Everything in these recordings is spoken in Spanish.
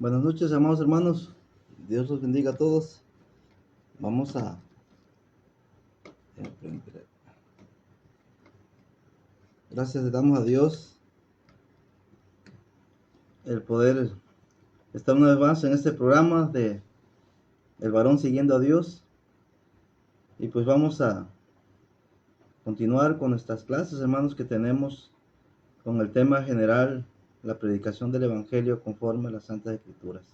Buenas noches, amados hermanos. Dios los bendiga a todos. Vamos a... Gracias le damos a Dios el poder estar una vez más en este programa de El varón siguiendo a Dios. Y pues vamos a continuar con nuestras clases, hermanos, que tenemos con el tema general, la predicación del Evangelio conforme a las Santas Escrituras.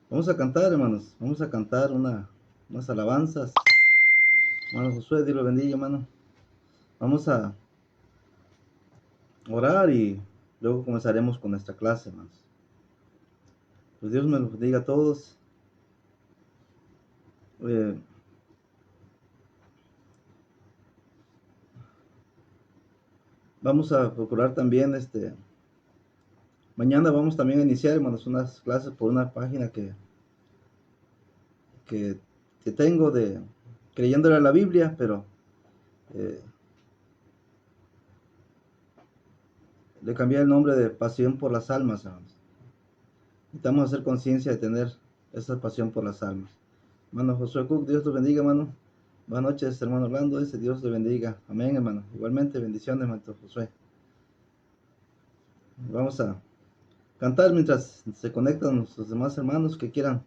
Vamos a cantar, hermanos. Vamos a cantar unas alabanzas. Hermano Josué, Dios lo bendiga, hermano. Vamos a orar y luego comenzaremos con nuestra clase, hermanos. Pues Dios me los bendiga a todos. Vamos a procurar también, mañana vamos también a iniciar, hermanos, unas clases por una página que tengo de creyéndole a la Biblia, pero le cambié el nombre de Pasión por las Almas, hermanos. Necesitamos hacer conciencia de tener esa pasión por las almas. Hermano Josué Cook, Dios te bendiga, hermano. Buenas noches, hermano Orlando, dice Dios te bendiga. Amén, hermano. Igualmente, bendiciones, hermano Josué. Vamos a cantar mientras se conectan nuestros demás hermanos que quieran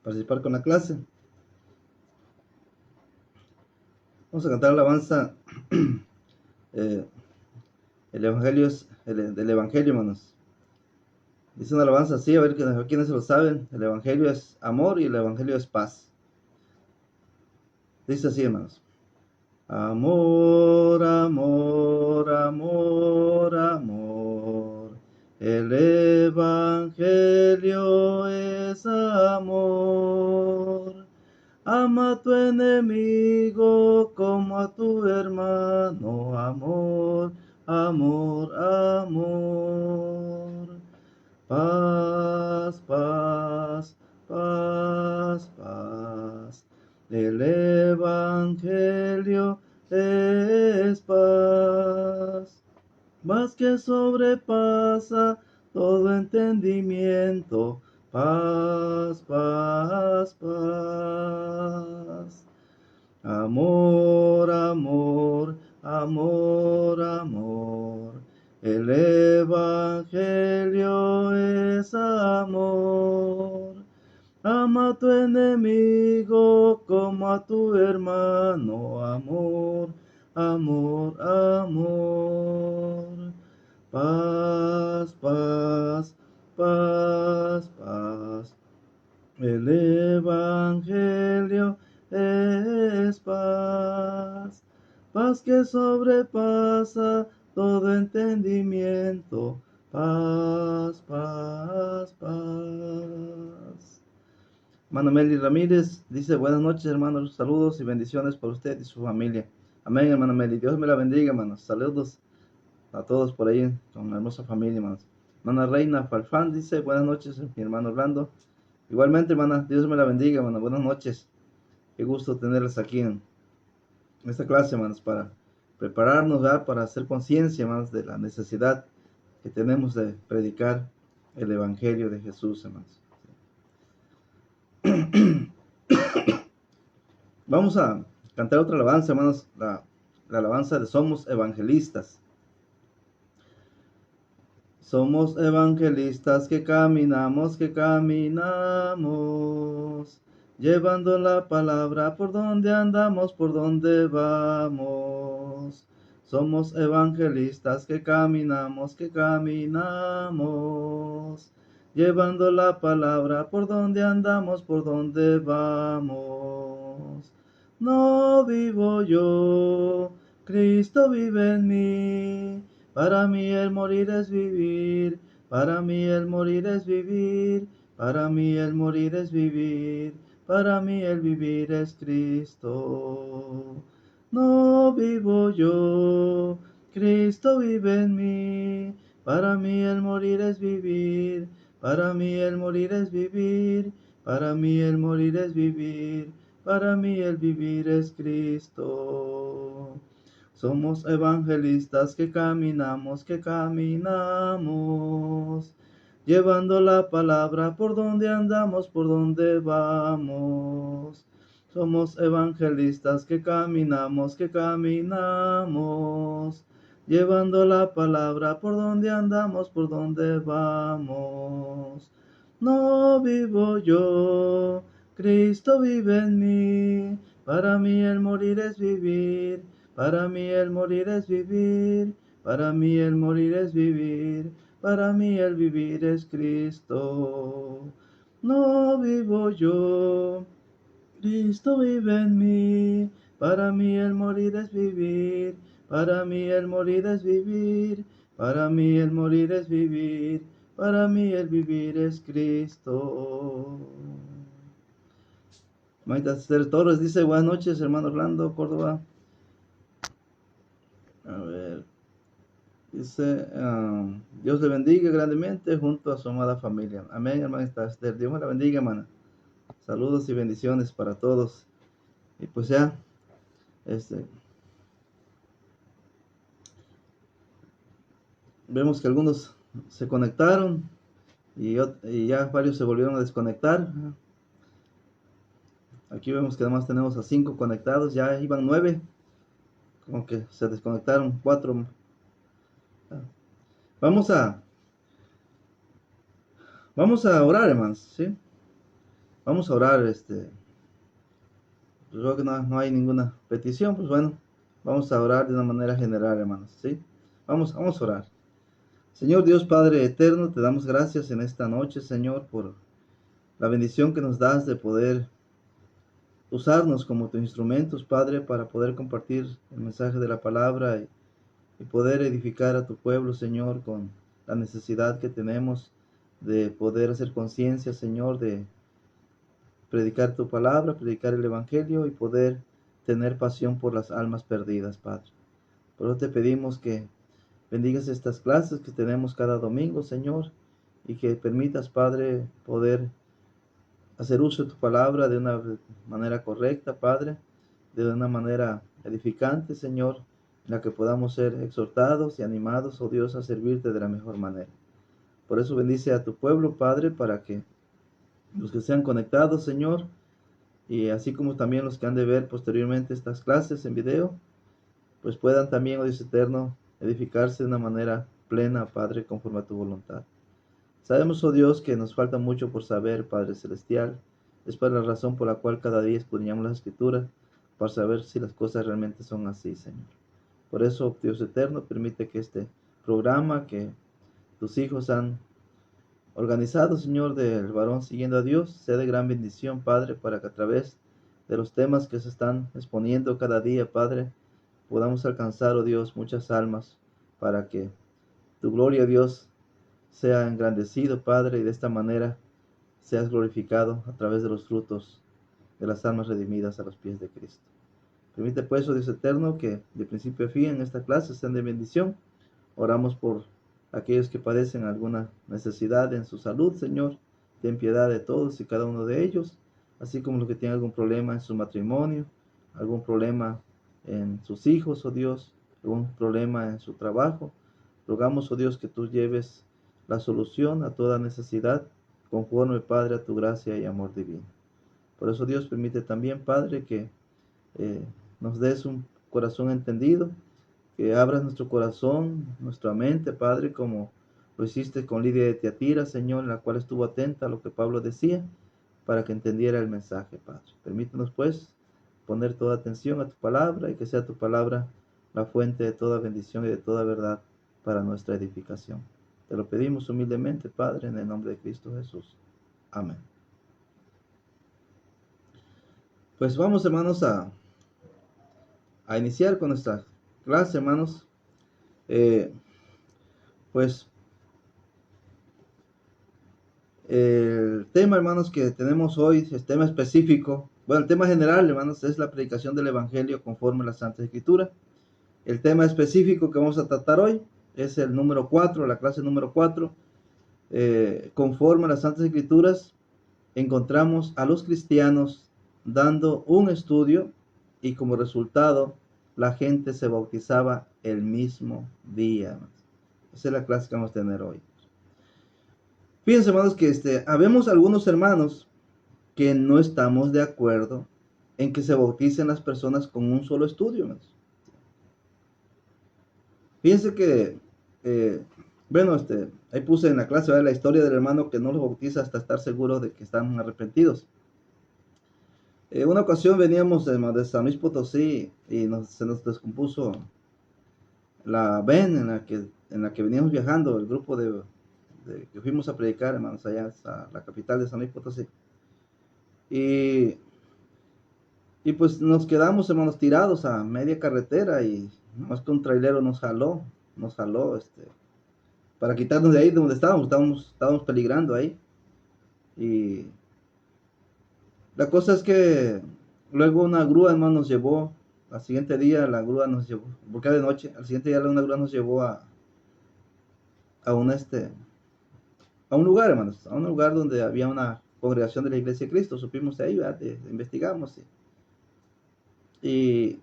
participar con la clase. Vamos a cantar la alabanza el Evangelio es del Evangelio, hermanos. Dice una alabanza así, a ver quiénes se lo saben. El Evangelio es amor y el Evangelio es paz. Dice así, hermanos. Amor, amor, amor, amor. El Evangelio es amor. Ama a tu enemigo como a tu hermano. Amor, amor, amor. Paz, paz, paz, paz. El Evangelio es paz, más que sobrepasa todo entendimiento. Paz, paz, paz. Amor, amor, amor, amor. El Evangelio es amor. Ama a tu enemigo como a tu hermano. Amor, amor, amor. Paz, paz, paz, paz. El Evangelio es paz, paz que sobrepasa todo entendimiento. Paz, paz, paz. Hermano Meli Ramírez dice: buenas noches, hermanos, saludos y bendiciones por usted y su familia. Amén, hermano Meli, Dios me la bendiga, hermanos. Saludos a todos por ahí, con una hermosa familia, hermanos. Hermana Reina Falfán dice: buenas noches, mi hermano Orlando. Igualmente, hermana, Dios me la bendiga, hermana. Buenas noches. Qué gusto tenerles aquí en esta clase, hermanos, para prepararnos, ¿verdad? Para hacer conciencia, hermanos, de la necesidad que tenemos de predicar el Evangelio de Jesús, hermanos. Vamos a cantar otra alabanza, hermanos, la alabanza de Somos Evangelistas. Somos evangelistas que caminamos, llevando la palabra por donde andamos, por donde vamos. Somos evangelistas que caminamos, llevando la palabra por donde andamos, por donde vamos. No vivo yo, Cristo vive en mí. Para mí el morir es vivir, para mí el morir es vivir, para mí el morir es vivir, para mí el vivir es Cristo. No vivo yo, Cristo vive en mí. Para mí el morir es vivir, para mí el morir es vivir, para mí el morir es vivir, para mí el vivir es Cristo. Somos evangelistas que caminamos, llevando la palabra por donde andamos, por donde vamos. Somos evangelistas que caminamos, llevando la palabra por donde andamos, por donde vamos. No vivo yo, Cristo vive en mí, para mí el morir es vivir, para mí el morir es vivir, para mí el morir es vivir, para mí el vivir es Cristo. No vivo yo, Cristo vive en mí, para mí el morir es vivir, para mí el morir es vivir, para mí el morir es vivir, para mí el vivir es Cristo. Maita Esther Torres dice, buenas noches, hermano Orlando, Córdoba. A ver, dice, Dios le bendiga grandemente junto a su amada familia. Amén, hermana Esther. Dios me la bendiga, hermana. Saludos y bendiciones para todos. Y pues ya, vemos que algunos se conectaron y ya varios se volvieron a desconectar. Aquí vemos que además tenemos a 5 conectados, ya iban 9, como que se desconectaron 4. Vamos a orar, hermanos, ¿sí? Vamos a orar, pues creo que no hay ninguna petición, pues bueno, vamos a orar de una manera general, hermanos, ¿sí? Vamos a orar. Señor Dios Padre eterno, te damos gracias en esta noche, Señor, por la bendición que nos das de poder usarnos como tus instrumentos, Padre, para poder compartir el mensaje de la palabra y poder edificar a tu pueblo, Señor, con la necesidad que tenemos de poder hacer conciencia, Señor, de predicar tu palabra, predicar el evangelio y poder tener pasión por las almas perdidas, Padre. Por eso te pedimos que bendigas estas clases que tenemos cada domingo, Señor, y que permitas, Padre, poder hacer uso de tu palabra de una manera correcta, Padre, de una manera edificante, Señor, en la que podamos ser exhortados y animados, oh Dios, a servirte de la mejor manera. Por eso bendice a tu pueblo, Padre, para que los que sean conectados, Señor, y así como también los que han de ver posteriormente estas clases en video, pues puedan también, oh Dios eterno, edificarse de una manera plena, Padre, conforme a tu voluntad. Sabemos, oh Dios, que nos falta mucho por saber, Padre Celestial. Es para la razón por la cual cada día escudriñamos las Escrituras, para saber si las cosas realmente son así, Señor. Por eso, Dios eterno, permite que este programa que tus hijos han organizado, Señor, del varón siguiendo a Dios, sea de gran bendición, Padre, para que a través de los temas que se están exponiendo cada día, Padre, podamos alcanzar, oh Dios, muchas almas, para que tu gloria, Dios, sea engrandecido, Padre, y de esta manera seas glorificado a través de los frutos de las almas redimidas a los pies de Cristo. Permite pues, oh Dios eterno, que de principio a fin en esta clase sean de bendición. Oramos por aquellos que padecen alguna necesidad en su salud, Señor. Ten piedad de todos y cada uno de ellos, así como los que tienen algún problema en su matrimonio, algún problema en sus hijos, oh Dios, algún problema en su trabajo. Rogamos, oh Dios, que tú lleves la solución a toda necesidad, conforme, Padre, a tu gracia y amor divino. Por eso, Dios, permite también, Padre, que nos des un corazón entendido, que abras nuestro corazón, nuestra mente, Padre, como lo hiciste con Lidia de Tiatira, Señor, en la cual estuvo atenta a lo que Pablo decía, para que entendiera el mensaje, Padre. Permítanos, pues, poner toda atención a tu palabra y que sea tu palabra la fuente de toda bendición y de toda verdad para nuestra edificación. Te lo pedimos humildemente, Padre, en el nombre de Cristo Jesús. Amén. Pues vamos, hermanos, a iniciar con nuestra clase, hermanos. Pues el tema, hermanos, que tenemos hoy, el tema específico, bueno, el tema general, hermanos, es la predicación del Evangelio conforme a la Santa Escritura. El tema específico que vamos a tratar hoy es el número 4, la clase número 4. Conforme a las Santas Escrituras, encontramos a los cristianos dando un estudio y como resultado la gente se bautizaba el mismo día. Esa es la clase que vamos a tener hoy. Fíjense, hermanos, que habemos algunos hermanos que no estamos de acuerdo en que se bauticen las personas con un solo estudio, hermanos. Fíjense que, bueno, ahí puse en la clase, ¿verdad?, la historia del hermano que no los bautiza hasta estar seguro de que están arrepentidos. Una ocasión veníamos de San Luis Potosí y se nos descompuso la van en la que veníamos viajando, el grupo que fuimos a predicar, hermanos, allá a la capital de San Luis Potosí. Y pues nos quedamos, hermanos, tirados a media carretera y más que un trailero nos jaló, para quitarnos de ahí de donde estábamos peligrando ahí. Y la cosa es que luego una grúa, hermano, nos llevó, al siguiente día la grúa nos llevó, porque era de noche, al siguiente día una grúa nos llevó a un lugar, hermanos, a un lugar donde había una congregación de la Iglesia de Cristo. Supimos de ahí, ¿verdad? Investigamos. Y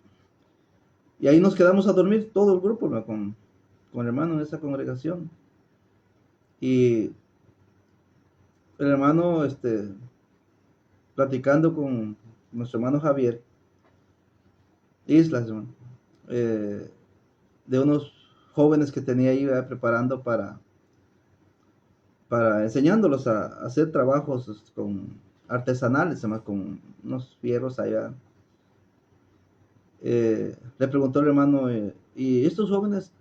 ahí nos quedamos a dormir todo el grupo, ¿no?, con el hermano en esa congregación. Y el hermano, platicando con nuestro hermano Javier Islas, hermano, de unos jóvenes que tenía ahí, ¿verdad?, preparando para enseñándolos a hacer trabajos con artesanales, hermano, con unos fierros allá. Le preguntó el hermano, ¿y estos jóvenes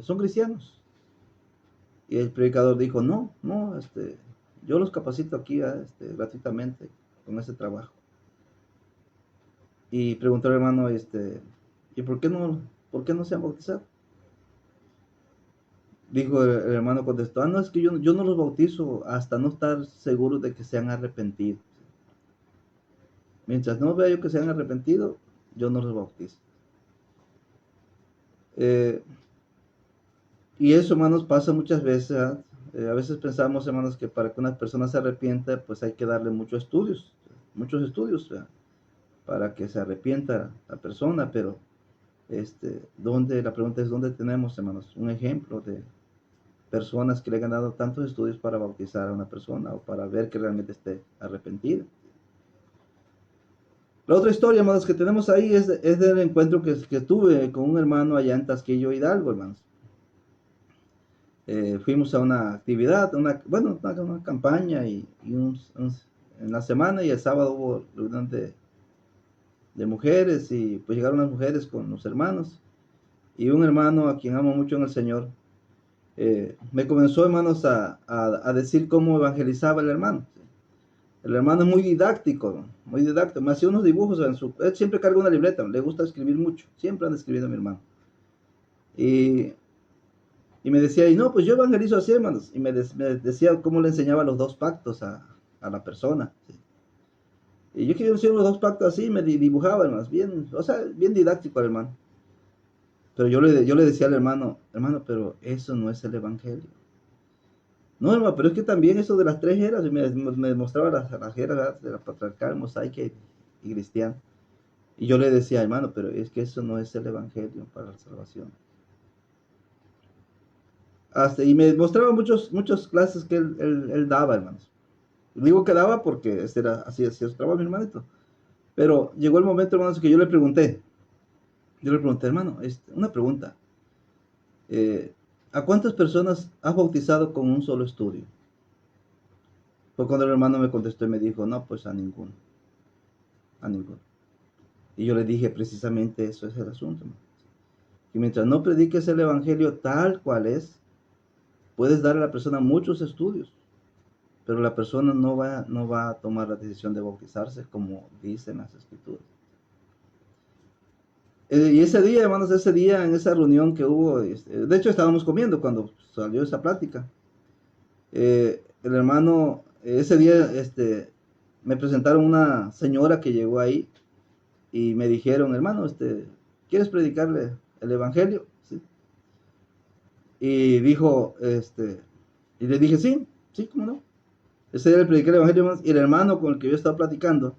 son cristianos? Y el predicador dijo, no, yo los capacito aquí, gratuitamente con ese trabajo. Y preguntó el hermano, ¿y por qué no se han bautizado? Dijo el hermano, contestó, no, es que yo no los bautizo hasta no estar seguro de que se han arrepentido. Mientras no vea yo que se han arrepentido, yo no los bautizo. Y eso, hermanos, pasa muchas veces. A veces pensamos, hermanos, que para que una persona se arrepienta, pues hay que darle muchos estudios, ¿verdad?, para que se arrepienta la persona. Pero la pregunta es, ¿dónde tenemos, hermanos, un ejemplo de personas que le han dado tantos estudios para bautizar a una persona o para ver que realmente esté arrepentida? La otra historia, hermanos, que tenemos ahí es del encuentro que tuve con un hermano allá en Tasquillo, Hidalgo, hermanos. Fuimos a una actividad, una campaña y en la semana y el sábado hubo reunión de mujeres y pues llegaron las mujeres con los hermanos y un hermano a quien amo mucho en el Señor me comenzó, hermanos, a decir cómo evangelizaba el hermano. El hermano es muy didáctico, me hacía unos dibujos él siempre carga una libreta, le gusta escribir mucho, siempre anda escribiendo mi hermano. Y me decía, y no, pues yo evangelizo así, hermanos. Y me decía cómo le enseñaba los dos pactos a la persona. ¿Sí? Y yo quería enseñar los dos pactos así, me dibujaba, hermanos, bien, o sea, bien didáctico al hermano. Pero yo le decía al hermano, pero eso no es el evangelio. No, hermano, pero es que también eso de las tres eras, me mostraba las eras de la patriarcal, mosaica y cristiana. Y yo le decía, hermano, pero es que eso no es el evangelio para la salvación. Y me mostraba muchas clases que él daba, hermanos. Digo que daba porque así hacía su trabajo, mi hermanito. Pero llegó el momento, hermanos, que yo le pregunté, hermano, una pregunta. ¿A cuántas personas has bautizado con un solo estudio? Fue cuando el hermano me contestó y me dijo, no, pues a ninguno. A ninguno. Y yo le dije, precisamente eso es el asunto, hermano. Que mientras no prediques el evangelio tal cual es, puedes dar a la persona muchos estudios, pero la persona no va a tomar la decisión de bautizarse como dicen las escrituras. Y ese día, hermanos, en esa reunión que hubo, de hecho estábamos comiendo cuando salió esa plática. El hermano, ese día, me presentaron una señora que llegó ahí y me dijeron, hermano, ¿quieres predicarle el evangelio? ¿Sí? Y dijo, y le dije, sí, cómo no. Ese día le prediqué el evangelio, hermanos, y el hermano con el que yo estaba platicando,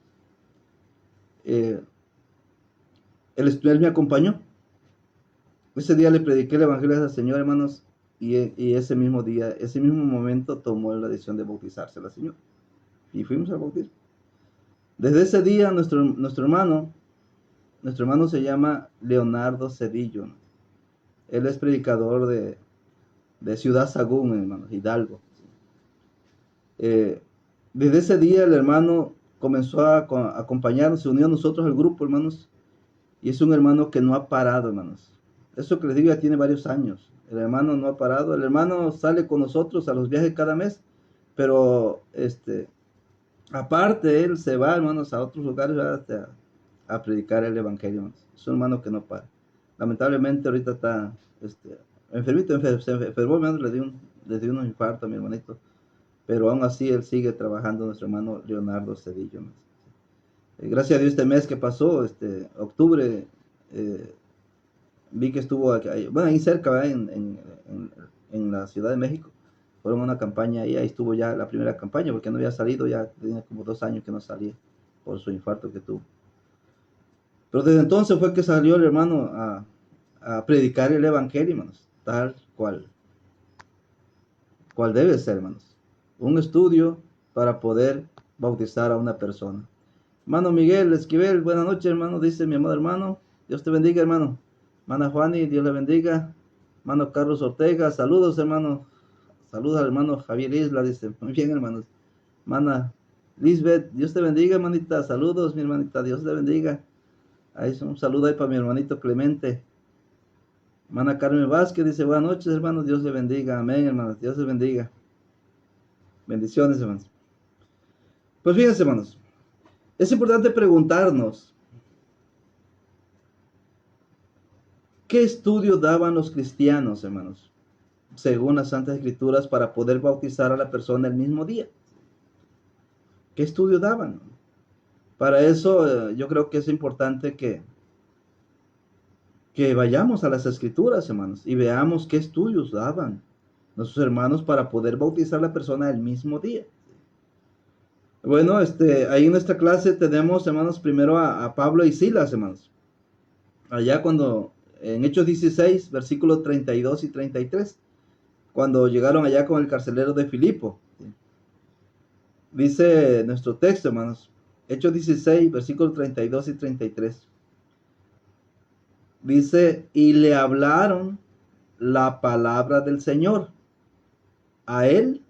eh, él me acompañó. Ese día le prediqué el Evangelio al Señor, hermanos, y ese mismo día, ese mismo momento tomó la decisión de bautizarse la señora. Y fuimos al bautismo. Desde ese día nuestro hermano se llama Leonardo Cedillo. Él es predicador de Ciudad Sagún, hermanos, Hidalgo. Desde ese día el hermano comenzó a acompañarnos, se unió a nosotros al grupo, hermanos, y es un hermano que no ha parado, hermanos. Eso que les digo ya tiene varios años. El hermano no ha parado. El hermano sale con nosotros a los viajes cada mes, pero aparte él se va, hermanos, a otros lugares a predicar el evangelio, hermanos. Es un hermano que no para. Lamentablemente ahorita está enfermito, se enfermó, hermano, le dio un infarto a mi hermanito. Pero aún así él sigue trabajando, nuestro hermano Leonardo Cedillo. Gracias a Dios este mes que pasó, octubre, vi que estuvo ahí cerca, ¿verdad? En la Ciudad de México. Fueron una campaña y ahí estuvo ya la primera campaña, porque no había salido, ya tenía como 2 años que no salía por su infarto que tuvo. Pero desde entonces fue que salió el hermano a predicar el evangelio, hermanos, tal cual debe ser, hermanos. Un estudio para poder bautizar a una persona. Hermano Miguel Esquivel, buenas noches, hermano, dice mi amado hermano. Dios te bendiga, hermano. Hermana Juani, Dios le bendiga. Hermano Carlos Ortega, saludos, hermano. Saludos al hermano Javier Isla, dice. Muy bien, hermanos. Hermana Lisbeth, Dios te bendiga, hermanita. Saludos, mi hermanita, Dios te bendiga. Ahí un saludo ahí para mi hermanito Clemente. Hermana Carmen Vázquez dice, buenas noches, hermanos, Dios le bendiga. Amén, hermanos, Dios les bendiga. Bendiciones, hermanos. Pues fíjense, hermanos, es importante preguntarnos, ¿qué estudio daban los cristianos, hermanos, según las Santas Escrituras, para poder bautizar a la persona el mismo día? ¿Qué estudio daban? Para eso yo creo que es importante que vayamos a las Escrituras, hermanos, y veamos qué estudios daban nuestros hermanos para poder bautizar a la persona el mismo día. Bueno, ahí en nuestra clase tenemos, hermanos, primero a Pablo y Silas, hermanos. Allá en Hechos 16, versículos 32 y 33, cuando llegaron allá con el carcelero de Filipo. Dice nuestro texto, hermanos, Hechos 16, versículos 32 y 33. Dice, y le hablaron la palabra del Señor a él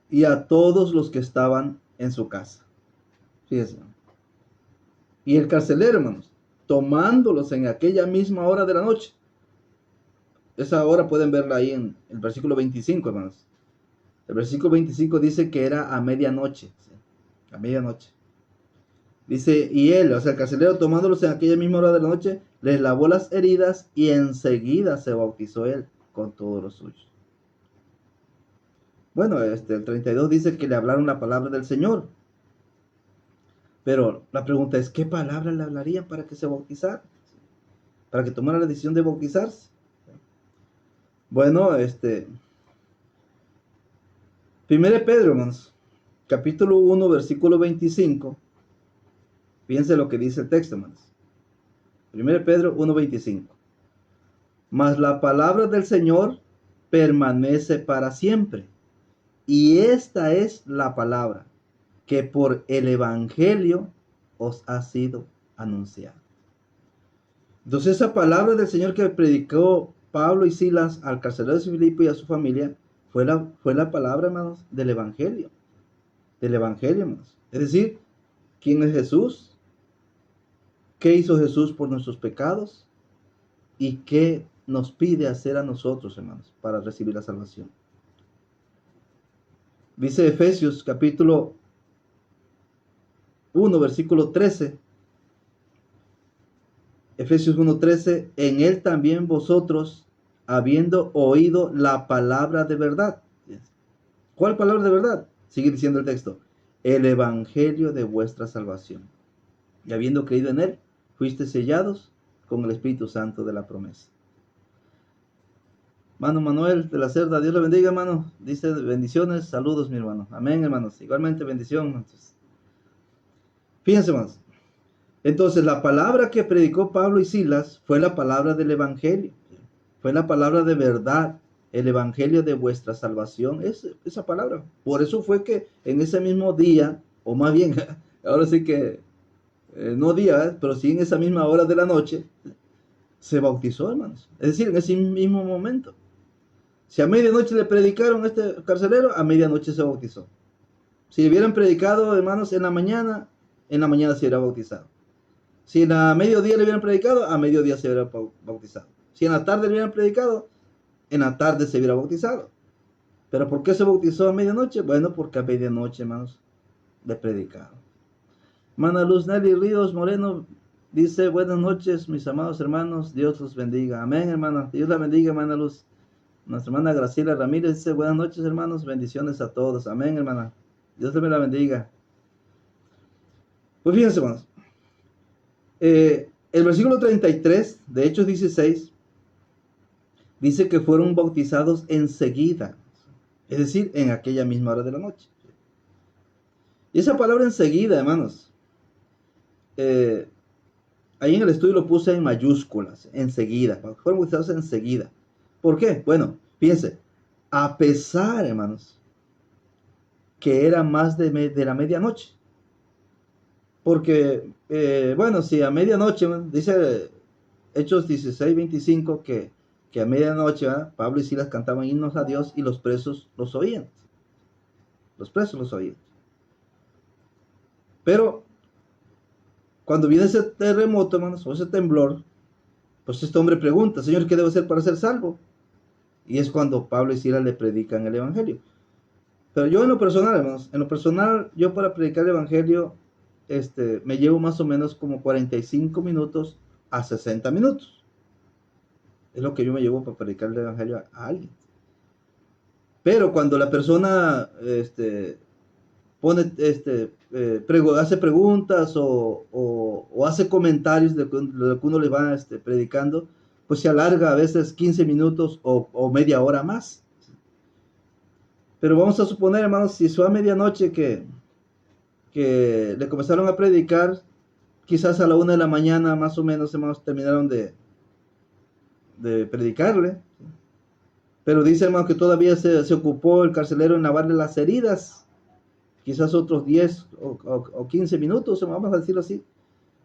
y a todos los que estaban en su casa. Fíjense. Y el carcelero, hermanos, tomándolos en aquella misma hora de la noche. Esa hora pueden verla ahí en el versículo 25, hermanos. El versículo 25 dice que era a medianoche. ¿Sí? A medianoche. Dice, y él, o sea, el carcelero, tomándolos en aquella misma hora de la noche, les lavó las heridas y enseguida se bautizó él con todos los suyos. Bueno, el 32 dice que le hablaron la palabra del Señor. Pero la pregunta es, ¿qué palabra le hablarían para que se bautizara? Para que tomara la decisión de bautizarse. Bueno, 1 Pedro, hermanos, capítulo 1, versículo 25. Fíjense lo que dice el texto, hermanos. 1 Pedro 1, 25. Mas la palabra del Señor permanece para siempre. Y esta es la palabra que por el Evangelio os ha sido anunciada. Entonces esa palabra del Señor que predicó Pablo y Silas al carcelero de Filipo y a su familia fue la palabra, hermanos, del Evangelio. Del Evangelio, hermanos. Es decir, ¿quién es Jesús? ¿Qué hizo Jesús por nuestros pecados? ¿Y qué nos pide hacer a nosotros, hermanos, para recibir la salvación? Dice Efesios capítulo 1, versículo 13. Efesios 1:13, en él también vosotros, habiendo oído la palabra de verdad. ¿Cuál palabra de verdad? Sigue diciendo el texto, el evangelio de vuestra salvación. Y habiendo creído en él, fuiste sellados con el Espíritu Santo de la promesa. Hermano Manuel de la Cerda, Dios le bendiga, hermano. Dice bendiciones, saludos, mi hermano. Amén, hermanos. Igualmente bendición, hermanos. Fíjense, hermanos. Entonces, la palabra que predicó Pablo y Silas fue la palabra del Evangelio, fue la palabra de verdad, el Evangelio de vuestra salvación, es esa palabra. Por eso fue que en ese mismo día, o más bien, ahora sí que, no día, pero sí en esa misma hora de la noche, se bautizó, hermanos. Es decir, en ese mismo momento. Si a medianoche le predicaron a este carcelero, a medianoche se bautizó. Si hubieran predicado, hermanos, en la mañana se hubiera bautizado. Si a mediodía le hubieran predicado, a mediodía se hubiera bautizado. Si en la tarde le hubieran predicado, en la tarde se hubiera bautizado. ¿Pero por qué se bautizó a medianoche? Bueno, porque a medianoche, hermanos, le predicaron. Hermana Luz Nelly Ríos Moreno dice, buenas noches, mis amados hermanos, Dios los bendiga. Amén, hermana. Dios la bendiga, hermana Luz. Nuestra hermana Graciela Ramírez dice, buenas noches, hermanos, bendiciones a todos. Amén, hermana. Dios me la bendiga. Pues fíjense, hermanos. El versículo 33 de Hechos 16 dice que fueron bautizados enseguida, es decir, en aquella misma hora de la noche. Y esa palabra enseguida, hermanos, ahí en el estudio lo puse en mayúsculas, enseguida, fueron bautizados enseguida. ¿Por qué? Bueno, fíjense, a pesar, hermanos, que era más de la medianoche. Porque, bueno, si a medianoche, dice Hechos 16:25, que a medianoche, ¿verdad?, Pablo y Silas cantaban himnos a Dios y los presos los oían. Los presos los oían. Pero, cuando viene ese terremoto, hermanos, o ese temblor, pues este hombre pregunta, Señor, ¿qué debo hacer para ser salvo? Y es cuando Pablo y Silas le predican el Evangelio. Pero yo en lo personal, hermanos, yo para predicar el Evangelio, me llevo más o menos como 45 minutos a 60 minutos. Es lo que yo me llevo para predicar el Evangelio a alguien. Pero cuando la persona hace preguntas o hace comentarios de lo que uno le va predicando, pues se alarga a veces 15 minutos o media hora más. Pero vamos a suponer, hermanos, si fue a medianoche que le comenzaron a predicar, quizás a la 1 de la mañana más o menos, hermanos, terminaron de predicarle. Pero dice, hermano, que todavía se ocupó el carcelero en lavarle las heridas. Quizás otros 10 o 15 minutos, vamos a decirlo así.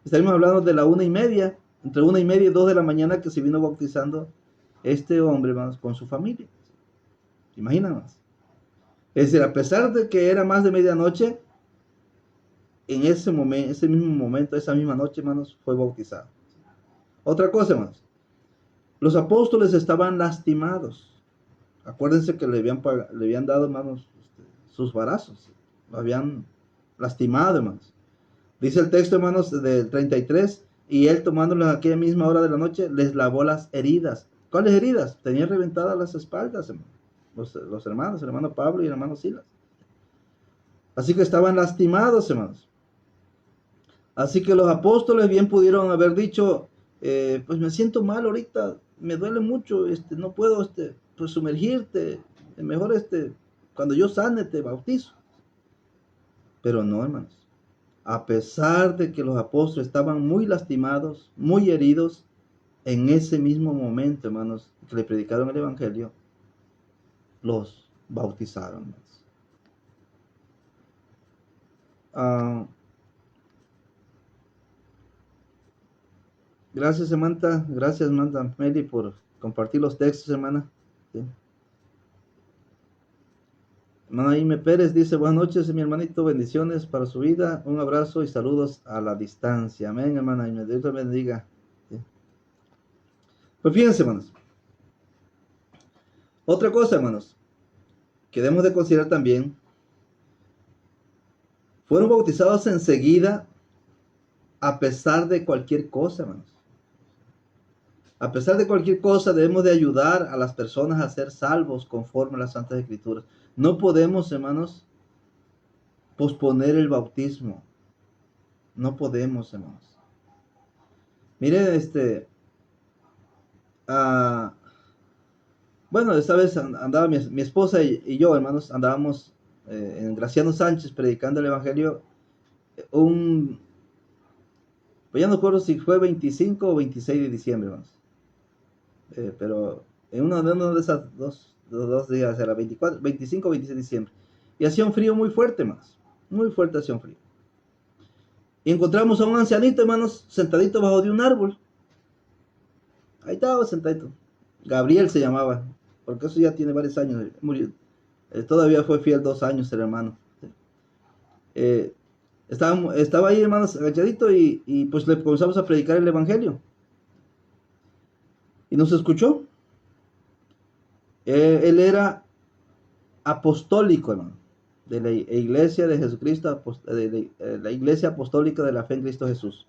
Estaríamos hablando de la 1:30, entre 1:30 y 2 de la mañana, que se vino bautizando este hombre, hermanos, con su familia. Imagínense. Es decir, a pesar de que era más de medianoche, en ese momento, ese mismo momento, esa misma noche, hermanos, fue bautizado. Otra cosa, hermanos. Los apóstoles estaban lastimados. Acuérdense que le habían dado, hermanos, sus varazos. Lo habían lastimado, hermanos. Dice el texto, hermanos, del 33, y él tomándolos a aquella misma hora de la noche, les lavó las heridas. ¿Cuáles heridas? Tenían reventadas las espaldas, hermanos. Los hermanos, el hermano Pablo y el hermano Silas. Así que estaban lastimados, hermanos. Así que los apóstoles bien pudieron haber dicho, pues me siento mal ahorita, me duele mucho, no puedo pues sumergirte, mejor cuando yo sane te bautizo. Pero no, hermanos. A pesar de que los apóstoles estaban muy lastimados, muy heridos, en ese mismo momento, hermanos, que le predicaron el Evangelio, los bautizaron. Gracias, Samantha. Gracias, Samantha Meli, por compartir los textos, hermana. ¿Sí? Hermana Ime Pérez dice, buenas noches, mi hermanito, bendiciones para su vida, un abrazo y saludos a la distancia. Amén, hermana Ime, Dios te bendiga. ¿Sí? Pues fíjense, hermanos. Otra cosa, hermanos, que debemos de considerar también, fueron bautizados enseguida a pesar de cualquier cosa, hermanos. A pesar de cualquier cosa, debemos de ayudar a las personas a ser salvos conforme a las Santas Escrituras. No podemos, hermanos, posponer el bautismo. No podemos, hermanos. Miren, bueno, esta vez andaba mi esposa y yo, hermanos, andábamos en Graciano Sánchez predicando el Evangelio. Un Pues ya no recuerdo si fue 25 o 26 de diciembre, hermanos. Pero en uno de esas dos días, era 24, 25 o 26 de diciembre. Y hacía un frío muy fuerte, hermanos. Muy fuerte hacía un frío. Y encontramos a un ancianito, hermanos, sentadito bajo de un árbol. Ahí estaba sentadito. Gabriel se llamaba, porque eso ya tiene varios años. Murió. Todavía fue fiel 2 años el hermano. Eh, estaba ahí, hermanos, agachadito y pues le comenzamos a predicar el evangelio. Y nos escuchó. Él era apostólico, hermano, de la iglesia de Jesucristo, de la iglesia apostólica de la fe en Cristo Jesús.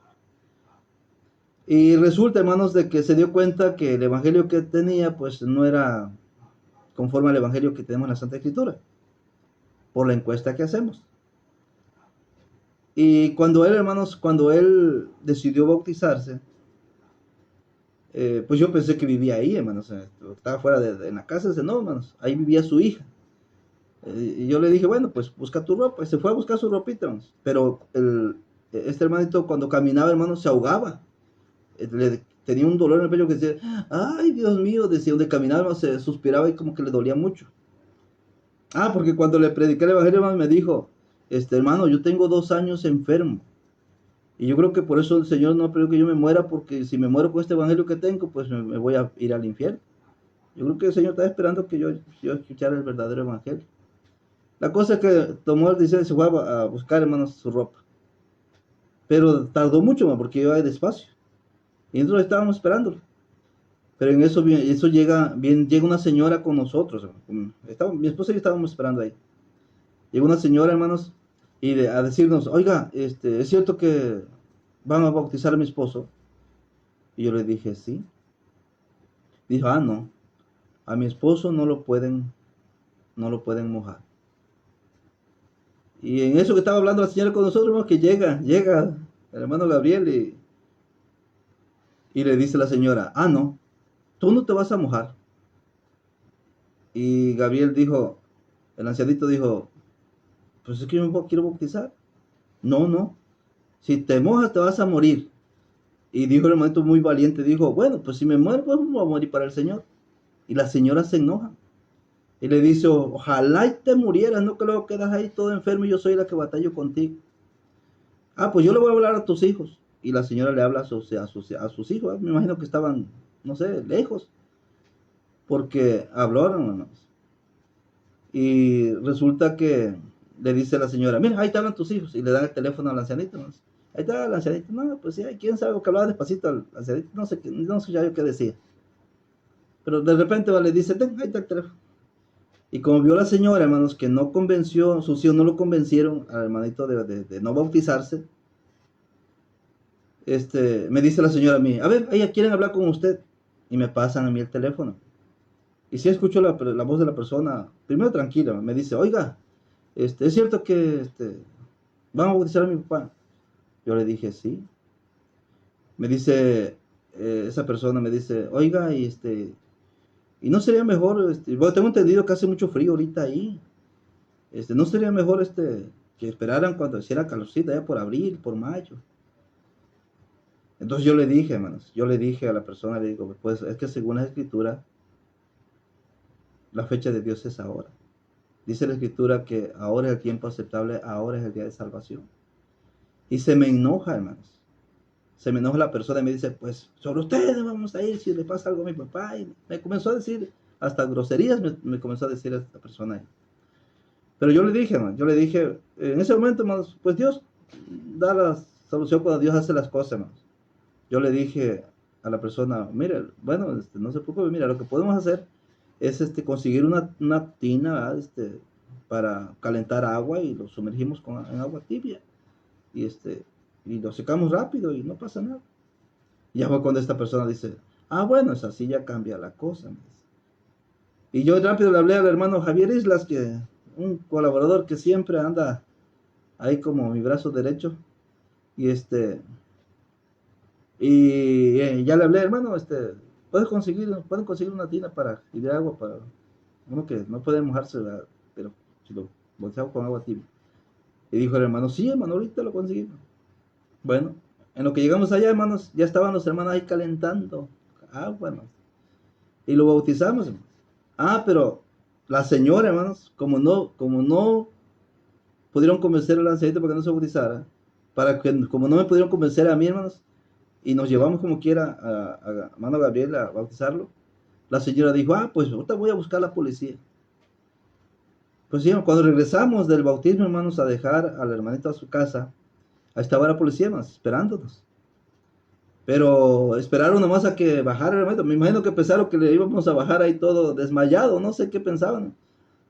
Y resulta, hermanos, de que se dio cuenta que el evangelio que tenía, pues no era conforme al evangelio que tenemos en la Santa Escritura, por la encuesta que hacemos. Y cuando él, hermanos, cuando él decidió bautizarse, pues yo pensé que vivía ahí, hermanos, estaba fuera en la casa, no, hermanos, ahí vivía su hija. Y yo le dije, bueno, pues busca tu ropa. Y se fue a buscar su ropita, hermanos. Pero este hermanito cuando caminaba, hermanos, se ahogaba. Tenía un dolor en el pecho que decía, ay, Dios mío, decía, donde caminaba, hermanos, se suspiraba y como que le dolía mucho. Porque cuando le prediqué el evangelio, hermano, me dijo, hermano, yo tengo 2 años enfermo. Y yo creo que por eso el Señor no ha pedido que yo me muera, porque si me muero con este evangelio que tengo, pues me voy a ir al infierno. Yo creo que el Señor está esperando que yo escuchara el verdadero evangelio. La cosa es que tomó el decisión y se fue a buscar, hermanos, su ropa. Pero tardó mucho, hermano, porque iba despacio. Y nosotros estábamos esperándolo. Pero en eso llega una señora con nosotros, hermano. Mi esposa y yo estábamos esperando ahí. Llegó una señora, hermanos, y a decirnos, oiga, ¿es cierto que van a bautizar a mi esposo? Y yo le dije, sí. Dijo, no, a mi esposo no lo pueden mojar. Y en eso que estaba hablando la señora con nosotros, hermano, que llega el hermano Gabriel y le dice la señora, no, tú no te vas a mojar. Y Gabriel dijo, el ancianito dijo, pues es que yo me quiero bautizar. No, no, si te mojas te vas a morir. Y dijo el hermanito muy valiente, dijo, bueno, pues si me muero, pues me voy a morir para el Señor. Y la señora se enoja. Y le dice, ojalá y te murieras, no que luego quedas ahí todo enfermo y yo soy la que batallo contigo. Pues yo le voy a hablar a tus hijos. Y la señora le habla a sus hijos. Me imagino que estaban, no sé, lejos. Porque hablaron, hermanos. Y resulta que le dice a la señora, mira, ahí te hablan tus hijos. Y le dan el teléfono al ancianito, hermanos. Ahí está el ancianito. No, pues sí, quién sabe, que hablaba despacito al ancianito. No sé ya yo qué decía. Pero de repente le dice, ahí está el teléfono. Y como vio la señora, hermanos, que no convenció, sus hijos no lo convencieron al hermanito de no bautizarse, me dice la señora a mí, a ver, ella quieren hablar con usted. Y me pasan a mí el teléfono. Y si escucho la voz de la persona, primero tranquila, me dice, oiga, es cierto que van a bautizar a mi papá. Yo le dije, sí. Me dice, esa persona me dice, oiga, y no sería mejor, bueno, tengo entendido que hace mucho frío ahorita ahí. No sería mejor que esperaran cuando hiciera calorcita, ya por abril, por mayo. Entonces yo le dije, hermanos, yo le dije a la persona, le digo, pues es que según la escritura, la fecha de Dios es ahora. Dice la escritura que ahora es el tiempo aceptable, ahora es el día de salvación. Y se me enoja, hermanos. Se me enoja la persona y me dice, pues sobre ustedes vamos a ir si le pasa algo a mi papá. Y me comenzó a decir, hasta groserías me comenzó a decir a esta persona ahí. Pero yo le dije, hermano, en ese momento, hermanos, pues Dios da la solución cuando Dios hace las cosas, hermanos. Yo le dije a la persona, mire, bueno, no se preocupe, mira, lo que podemos hacer es conseguir una tina, ¿verdad? Para calentar agua y lo sumergimos en agua tibia. Y, y lo secamos rápido y no pasa nada. Y ya fue cuando esta persona dice, bueno, es así, ya cambia la cosa. Y yo rápido le hablé al hermano Javier Islas, un colaborador que siempre anda ahí como mi brazo derecho. Y ya le hablé, hermano, pueden conseguir una tina para tirar agua para uno que no puede mojarse, ¿verdad? Pero si lo volteamos con agua tibia. Y dijo el hermano, sí, hermano, ahorita lo conseguimos. Bueno, En lo que llegamos allá, hermanos, ya estaban los hermanos ahí calentando agua, hermanos. Y lo bautizamos, hermanos. Pero la señora, hermanos, como no pudieron convencer al ancianito para que no se bautizara, como no me pudieron convencer a mí, hermanos, y nos llevamos como quiera a hermano Gabriel a bautizarlo, la señora dijo, pues ahorita voy a buscar a la policía. Pues sí, cuando regresamos del bautismo, hermanos, a dejar al hermanito a su casa, ahí estaba la policía, hermanos, esperándonos. Pero esperaron nomás a que bajara el hermanito. Me imagino que pensaron que le íbamos a bajar ahí todo desmayado, no sé qué pensaban.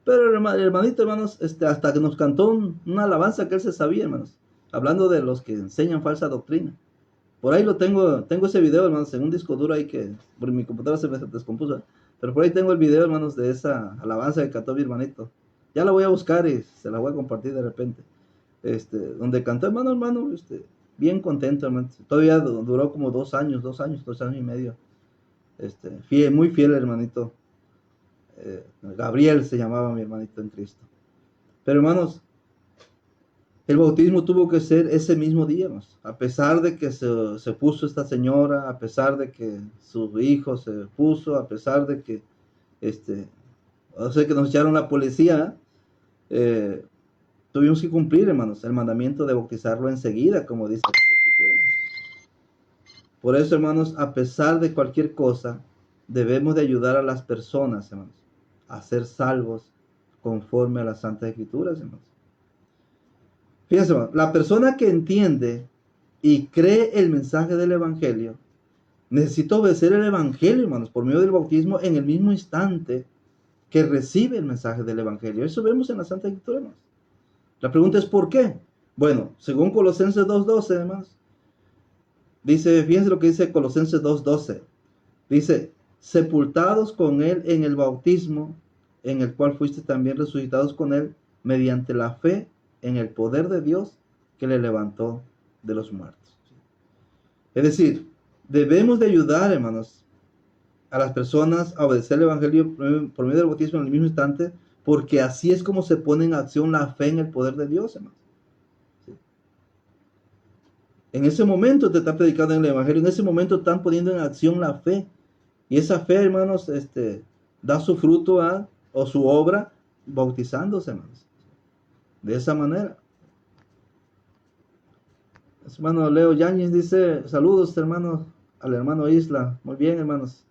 Pero el hermanito, hermanos, hasta que nos cantó una alabanza que él se sabía, hermanos, hablando de los que enseñan falsa doctrina. Por ahí tengo ese video, hermanos, en un disco duro ahí que por mi computadora se me descompuso. Pero por ahí tengo el video, hermanos, de esa alabanza que cantó mi hermanito. Ya la voy a buscar y se la voy a compartir de repente. Donde cantó, hermano, bien contento, hermano. Todavía duró como 2 años y medio. Muy fiel, hermanito. Gabriel se llamaba mi hermanito en Cristo. Pero, hermanos, el bautismo tuvo que ser ese mismo día, hermanos. A pesar de que se puso esta señora, a pesar de que su hijo se puso, a pesar de que, que nos echaron la policía, tuvimos que cumplir, hermanos, el mandamiento de bautizarlo enseguida, como dice aquí la Escritura, hermanos. Por eso, hermanos, a pesar de cualquier cosa, debemos de ayudar a las personas, hermanos, a ser salvos conforme a las Santas Escrituras, hermanos. Fíjense, hermanos, la persona que entiende y cree el mensaje del Evangelio, necesita obedecer el Evangelio, hermanos, por medio del bautismo en el mismo instante que recibe el mensaje del Evangelio. Eso vemos en la Santa Escritura, hermanos. La pregunta es ¿por qué? Bueno, según Colosenses 2.12, hermanos, dice, fíjense lo que dice Colosenses 2.12. Dice, sepultados con él en el bautismo, en el cual fuiste también resucitados con él, mediante la fe en el poder de Dios que le levantó de los muertos. Es decir, debemos de ayudar, hermanos, a las personas a obedecer el Evangelio por medio del bautismo en el mismo instante, porque así es como se pone en acción la fe en el poder de Dios, hermanos. ¿Sí? En ese momento te están predicando en el Evangelio, en ese momento están poniendo en acción la fe. Y esa fe, hermanos, da su fruto o su obra bautizándose, hermanos. De esa manera. Hermano Leo Yáñez dice, saludos, hermano, al hermano Isla. Muy bien, hermanos.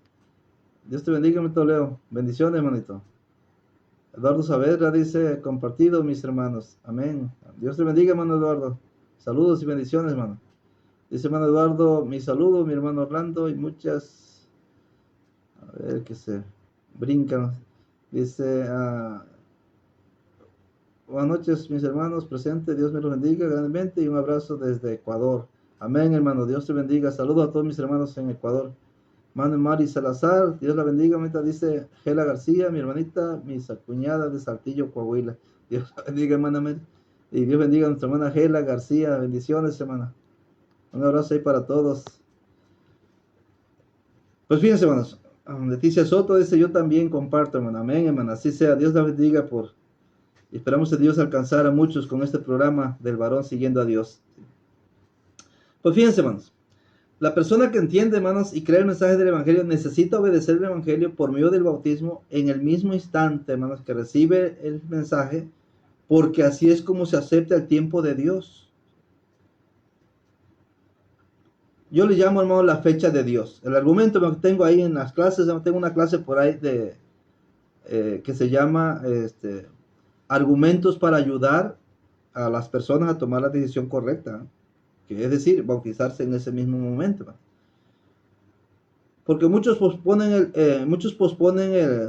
Dios te bendiga, hermanito Leo. Bendiciones, hermanito. Eduardo Saavedra dice, compartido, mis hermanos. Amén. Dios te bendiga, hermano Eduardo. Saludos y bendiciones, hermano. Dice, hermano Eduardo, mi saludo, mi hermano Orlando, y muchas... A ver, que se brincan. Dice, buenas noches, mis hermanos presentes. Dios me los bendiga grandemente y un abrazo desde Ecuador. Amén, hermano. Dios te bendiga. Saludos a todos mis hermanos en Ecuador. Hermano Mari Salazar, Dios la bendiga. Ahorita dice Gela García, mi hermanita, mi cuñada de Saltillo, Coahuila. Dios la bendiga, hermana Mari. Y Dios bendiga a nuestra hermana Gela García. Bendiciones, hermana. Un abrazo ahí para todos. Pues fíjense, hermanos. Leticia Soto dice, yo también comparto, hermano. Amén, hermana. Así sea. Dios la bendiga y esperamos que Dios alcanzar a muchos con este programa del varón siguiendo a Dios. Pues fíjense, hermanos. La persona que entiende, hermanos, y cree el mensaje del Evangelio, necesita obedecer el Evangelio por medio del bautismo en el mismo instante, hermanos, que recibe el mensaje, porque así es como se acepta el tiempo de Dios. Yo le llamo, hermano, la fecha de Dios. El argumento que tengo ahí en las clases, tengo una clase por ahí que se llama argumentos para ayudar a las personas a tomar la decisión correcta, que es decir, bautizarse en ese mismo momento. Porque muchos posponen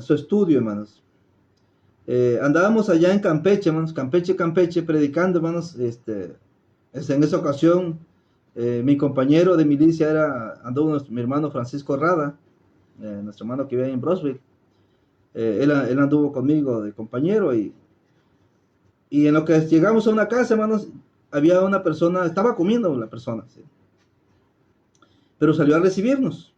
su estudio, hermanos. Andábamos allá en Campeche, hermanos, Campeche, predicando, hermanos. En esa ocasión, mi compañero de milicia anduvo mi hermano Francisco Rada, nuestro hermano que vive en Brosville. Él anduvo conmigo de compañero y en lo que llegamos a una casa, hermanos, había una persona, estaba comiendo la persona, ¿sí? Pero salió a recibirnos.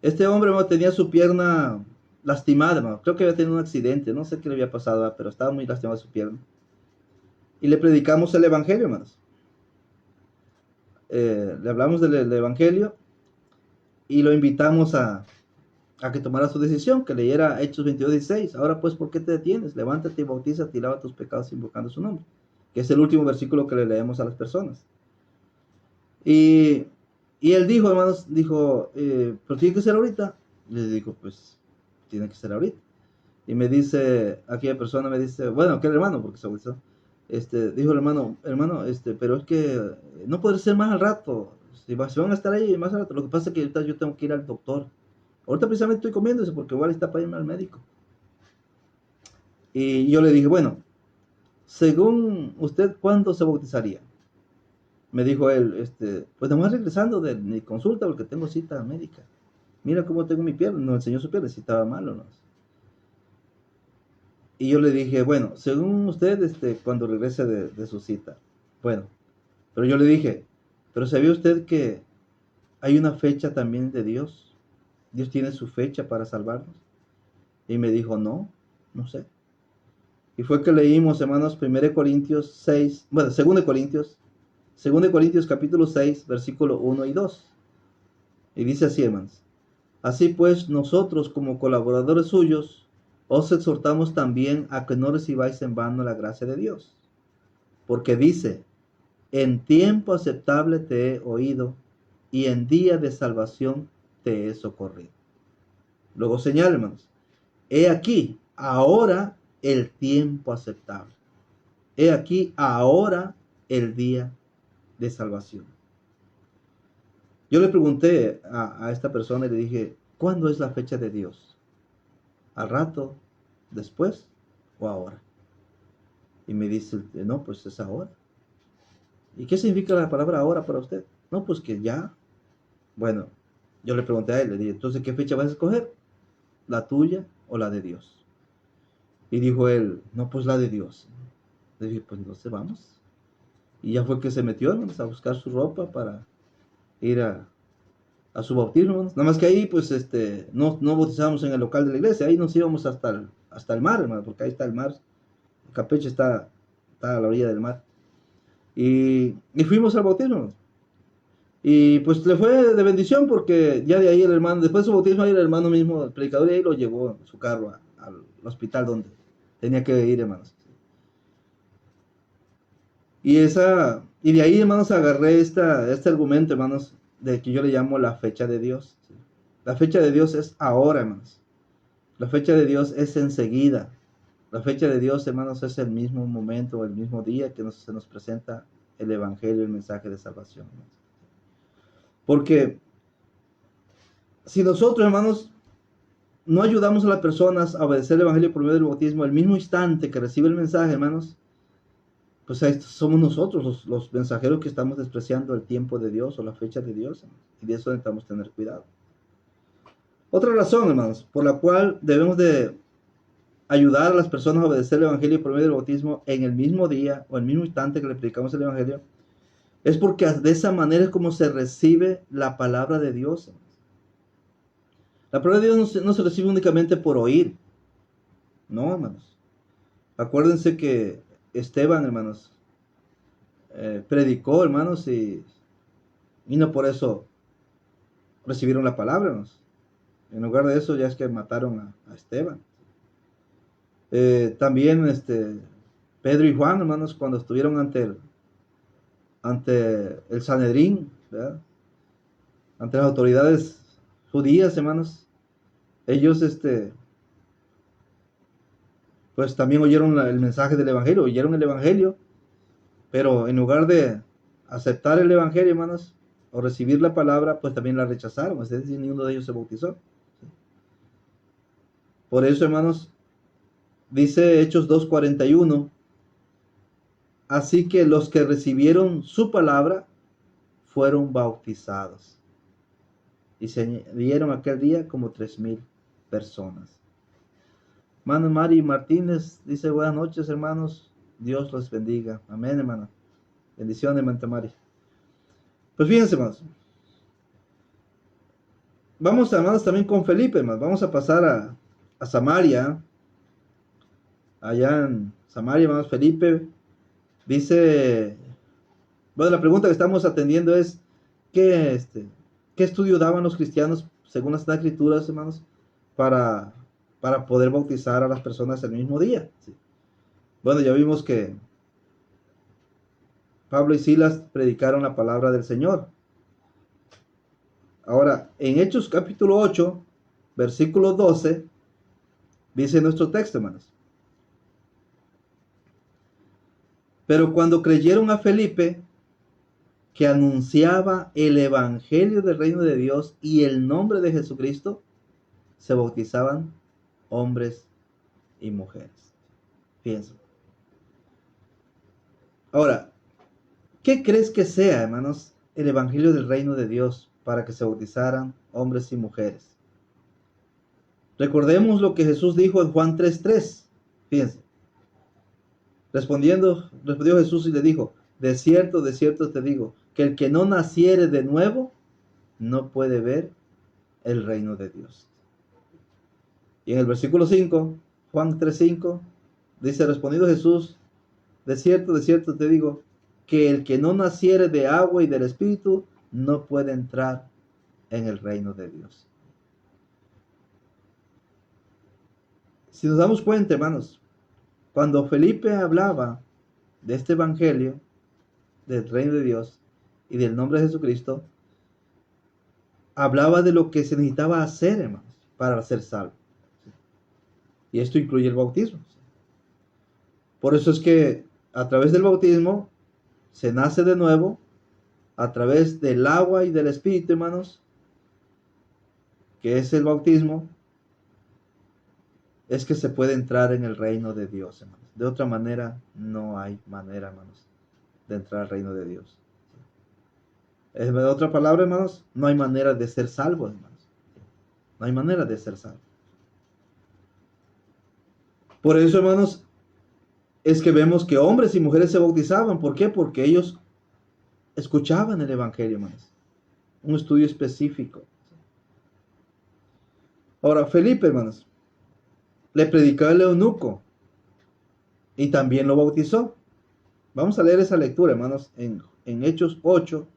Este hombre, hermano, tenía su pierna lastimada, hermano. Creo que había tenido un accidente, no sé qué le había pasado, pero estaba muy lastimada su pierna. Y le predicamos el Evangelio, hermanos. le hablamos del Evangelio y lo invitamos a que tomara su decisión, que leyera Hechos 22:16. Ahora pues, ¿por qué te detienes? Levántate y bautízate y lava tus pecados invocando su nombre. Que es el último versículo que le leemos a las personas. Y él dijo, hermanos, pero tiene que ser ahorita. Le digo, pues, tiene que ser ahorita. Y me dice, aquella persona me dice, bueno, aquel hermano, porque se bautizó, dijo el hermano, pero es que no puede ser más al rato. Si van a estar ahí más al rato, lo que pasa es que ahorita yo tengo que ir al doctor. Ahorita precisamente estoy comiéndose porque igual está para irme al médico. Y yo le dije, bueno, según usted, ¿cuándo se bautizaría? Me dijo él, pues nomás regresando de mi consulta porque tengo cita médica. Mira cómo tengo mi pierna. Nos enseñó su pierna, si estaba mal o no. Y yo le dije, bueno, según usted, cuando regrese de su cita. Bueno, pero yo le dije, pero ¿sabía usted que hay una fecha también de Dios? Dios tiene su fecha para salvarnos. Y me dijo, no, no sé. Y fue que leímos, hermanos, 1 Corintios 6, bueno, 2 Corintios capítulo 6, versículo 1 y 2. Y dice así, hermanos. Así pues, nosotros como colaboradores suyos, os exhortamos también a que no recibáis en vano la gracia de Dios. Porque dice, en tiempo aceptable te he oído, y en día de salvación te he socorrido. Luego señala, hermanos, he aquí, ahora el tiempo aceptable. He aquí, ahora el día de salvación. Yo le pregunté a esta persona y le dije, ¿cuándo es la fecha de Dios? ¿Al rato? ¿Después? ¿O ahora? Y me dice, no, pues es ahora. ¿Y qué significa la palabra ahora para usted? No, pues que ya. Bueno, yo le pregunté a él, le dije, entonces, ¿qué fecha vas a escoger? ¿La tuya o la de Dios? Y dijo él, no, pues la de Dios. Le dije, pues entonces vamos. Y ya fue que se metió, hermanos, a buscar su ropa para ir a su bautismo, hermanos. Nada más que ahí, pues, no bautizábamos en el local de la iglesia, ahí nos íbamos hasta el mar, hermano, porque ahí está el mar. Campeche está a la orilla del mar. Y fuimos al bautismo, hermano. Y pues le fue de bendición porque ya de ahí el hermano, después de su bautismo, ahí el hermano mismo, el predicador, y ahí lo llevó en su carro al hospital donde tenía que ir, hermanos. Y de ahí, hermanos, agarré este argumento, hermanos, de que yo le llamo la fecha de Dios. La fecha de Dios es ahora, hermanos. La fecha de Dios es enseguida. La fecha de Dios, hermanos, es el mismo momento, el mismo día que se nos presenta el Evangelio, el mensaje de salvación. Porque si nosotros, hermanos, no ayudamos a las personas a obedecer el Evangelio por medio del bautismo, el mismo instante que recibe el mensaje, hermanos, pues somos nosotros los mensajeros que estamos despreciando el tiempo de Dios o la fecha de Dios, hermanos, y de eso necesitamos tener cuidado. Otra razón, hermanos, por la cual debemos de ayudar a las personas a obedecer el Evangelio por medio del bautismo en el mismo día o en el mismo instante que le predicamos el Evangelio, es porque de esa manera es como se recibe la palabra de Dios. La palabra de Dios no se recibe únicamente por oír, no, hermanos. Acuérdense que Esteban, hermanos, predicó, hermanos, y no por eso recibieron la palabra, hermanos. En lugar de eso ya es que mataron a Esteban. También Pedro y Juan, hermanos, cuando estuvieron ante el Sanedrín, ¿verdad? Ante las autoridades judías, hermanos, ellos pues también oyeron el mensaje del Evangelio, oyeron el Evangelio, pero en lugar de aceptar el Evangelio, hermanos, o recibir la palabra, pues también la rechazaron, es decir, ninguno de ellos se bautizó. Por eso, hermanos, dice Hechos 2:41, así que los que recibieron su palabra fueron bautizados. Y se añadieron aquel día como 3,000 personas. Hermano Mari Martínez dice, buenas noches, hermanos. Dios los bendiga. Amén, hermano. Bendiciones, hermano Mari. Pues fíjense, hermanos. Vamos, hermanos, también con Felipe, hermanos. Vamos a pasar a Samaria. Allá en Samaria, hermanos, Felipe dice Bueno, la pregunta que estamos atendiendo es, ¿qué estudio daban los cristianos, según las escrituras, hermanos, para, para poder bautizar a las personas el mismo día? ¿Sí? Bueno, ya vimos que Pablo y Silas predicaron la palabra del Señor. Ahora, en Hechos capítulo 8, versículo 12, dice nuestro texto, hermanos. Pero cuando creyeron a Felipe, que anunciaba el evangelio del reino de Dios y el nombre de Jesucristo, se bautizaban hombres y mujeres. Fíjense. Ahora, ¿qué crees que sea, hermanos, el evangelio del reino de Dios para que se bautizaran hombres y mujeres? Recordemos lo que Jesús dijo en Juan 3:3. Fíjense. Respondió Jesús y le dijo, de cierto te digo, que el que no naciere de nuevo no puede ver el reino de Dios. Y en el versículo 5, Juan 3:5, dice, respondido Jesús, de cierto te digo, que el que no naciere de agua y del Espíritu no puede entrar en el reino de Dios. Si nos damos cuenta, hermanos, cuando Felipe hablaba de este evangelio, del reino de Dios y del nombre de Jesucristo, hablaba de lo que se necesitaba hacer, hermanos, para ser salvo. Y esto incluye el bautismo. Por eso es que a través del bautismo se nace de nuevo, a través del agua y del Espíritu, hermanos, que es el bautismo, es que se puede entrar en el reino de Dios, hermanos. De otra manera, no hay manera, hermanos, de entrar al reino de Dios. En otra palabra, hermanos, no hay manera de ser salvo, hermanos. No hay manera de ser salvo. Por eso, hermanos, es que vemos que hombres y mujeres se bautizaban. ¿Por qué? Porque ellos escuchaban el evangelio, hermanos. Un estudio específico. Ahora, Felipe, hermanos, le predicó al eunuco y también lo bautizó. Vamos a leer esa lectura, hermanos, en Hechos 8,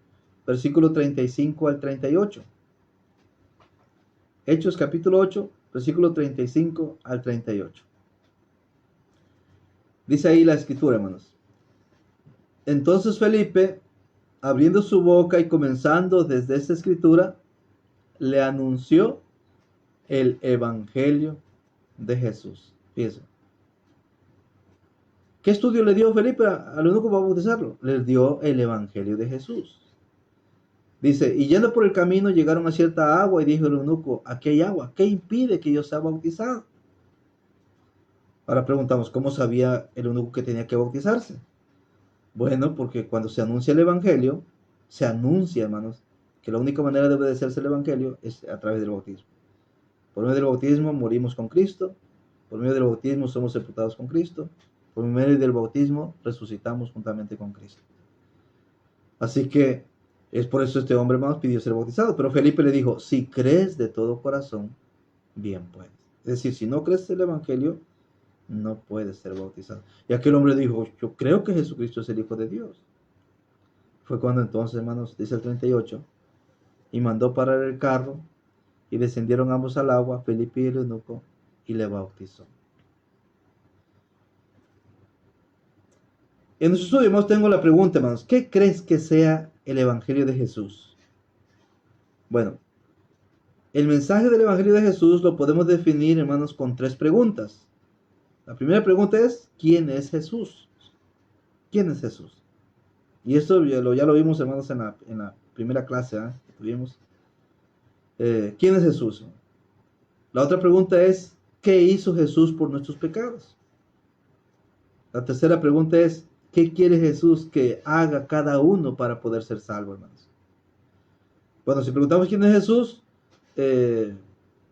versículo 35 al 38. Hechos capítulo 8, versículo 35 al 38. Dice ahí la escritura, hermanos. Entonces Felipe, abriendo su boca y comenzando desde esta escritura, le anunció el evangelio de Jesús. Fíjense. ¿Qué estudio le dio Felipe al eunuco para bautizarlo? Le dio el evangelio de Jesús. Dice, y yendo por el camino llegaron a cierta agua y dijo el eunuco, aquí hay agua, ¿qué impide que yo sea bautizado? Ahora preguntamos, ¿cómo sabía el eunuco que tenía que bautizarse? Bueno, porque cuando se anuncia el evangelio, se anuncia, hermanos, que la única manera de obedecerse el evangelio es a través del bautismo. Por medio del bautismo morimos con Cristo, por medio del bautismo somos sepultados con Cristo, por medio del bautismo resucitamos juntamente con Cristo. Así que es por eso este hombre, hermanos, pidió ser bautizado. Pero Felipe le dijo, si crees de todo corazón, bien puedes. Es decir, si no crees el evangelio, no puedes ser bautizado. Y aquel hombre dijo, yo creo que Jesucristo es el Hijo de Dios. Fue cuando entonces, hermanos, dice el 38, y mandó parar el carro, y descendieron ambos al agua, Felipe y el eunuco, y le bautizó. En nuestro estudio, hermanos, tengo la pregunta, hermanos, ¿qué crees que sea el evangelio de Jesús? Bueno, el mensaje del evangelio de Jesús lo podemos definir, hermanos, con tres preguntas. La primera pregunta es, ¿quién es Jesús? ¿Quién es Jesús? Y esto ya lo vimos, hermanos, en la primera clase que tuvimos. ¿Quién es Jesús? La otra pregunta es, ¿qué hizo Jesús por nuestros pecados? La tercera pregunta es, ¿qué quiere Jesús que haga cada uno para poder ser salvo, hermanos? Bueno, si preguntamos quién es Jesús,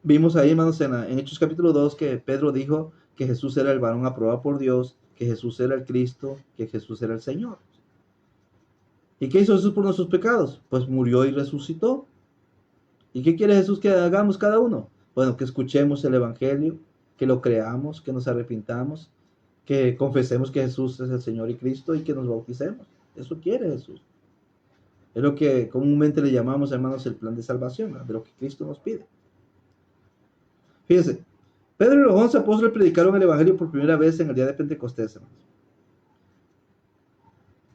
vimos ahí, hermanos, en Hechos capítulo 2, que Pedro dijo que Jesús era el varón aprobado por Dios, que Jesús era el Cristo, que Jesús era el Señor. ¿Y qué hizo Jesús por nuestros pecados? Pues murió y resucitó. ¿Y qué quiere Jesús que hagamos cada uno? Bueno, que escuchemos el evangelio, que lo creamos, que nos arrepintamos, que confesemos que Jesús es el Señor y Cristo y que nos bauticemos. Eso quiere Jesús. Es lo que comúnmente le llamamos, hermanos, el plan de salvación, ¿verdad? De lo que Cristo nos pide. Fíjense, Pedro y los 11 apóstoles predicaron el Evangelio por primera vez en el día de Pentecostés, hermanos.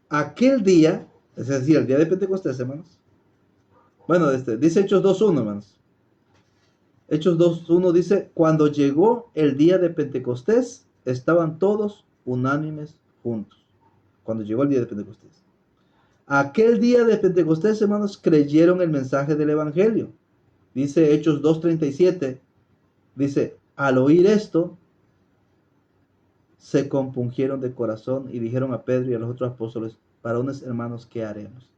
Aquel día, es decir, el día de Pentecostés, hermanos. Bueno, dice Hechos 2.1, hermanos. Hechos 2.1 dice, cuando llegó el día de Pentecostés, estaban todos unánimes juntos. Cuando llegó el día de Pentecostés. Aquel día de Pentecostés, hermanos, creyeron el mensaje del Evangelio. Dice Hechos 2.37, dice, al oír esto, se compungieron de corazón y dijeron a Pedro y a los otros apóstoles, varones hermanos, ¿qué haremos?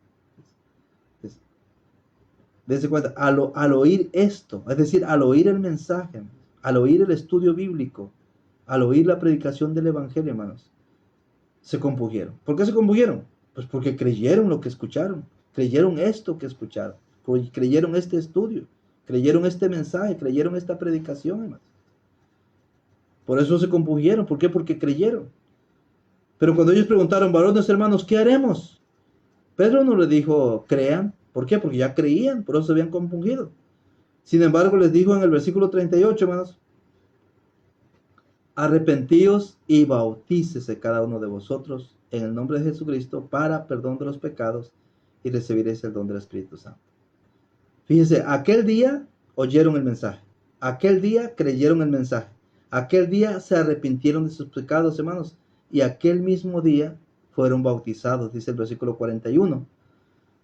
Dense cuenta, al oír esto, es decir, al oír el mensaje, al oír el estudio bíblico, al oír la predicación del Evangelio, hermanos, se compungieron. ¿Por qué se compungieron? Pues porque creyeron lo que escucharon, creyeron esto que escucharon, creyeron este estudio, creyeron este mensaje, creyeron esta predicación, hermanos. Por eso se compungieron. ¿Por qué? Porque creyeron. Pero cuando ellos preguntaron, varones hermanos, ¿qué haremos? Pedro no les dijo, crean. ¿Por qué? Porque ya creían, por eso se habían compungido. Sin embargo, les dijo en el versículo 38, hermanos, arrepentíos y bautícese cada uno de vosotros en el nombre de Jesucristo para perdón de los pecados y recibiréis el don del Espíritu Santo. Fíjense, aquel día oyeron el mensaje. Aquel día creyeron el mensaje. Aquel día se arrepintieron de sus pecados, hermanos. Y aquel mismo día fueron bautizados, dice el versículo 41.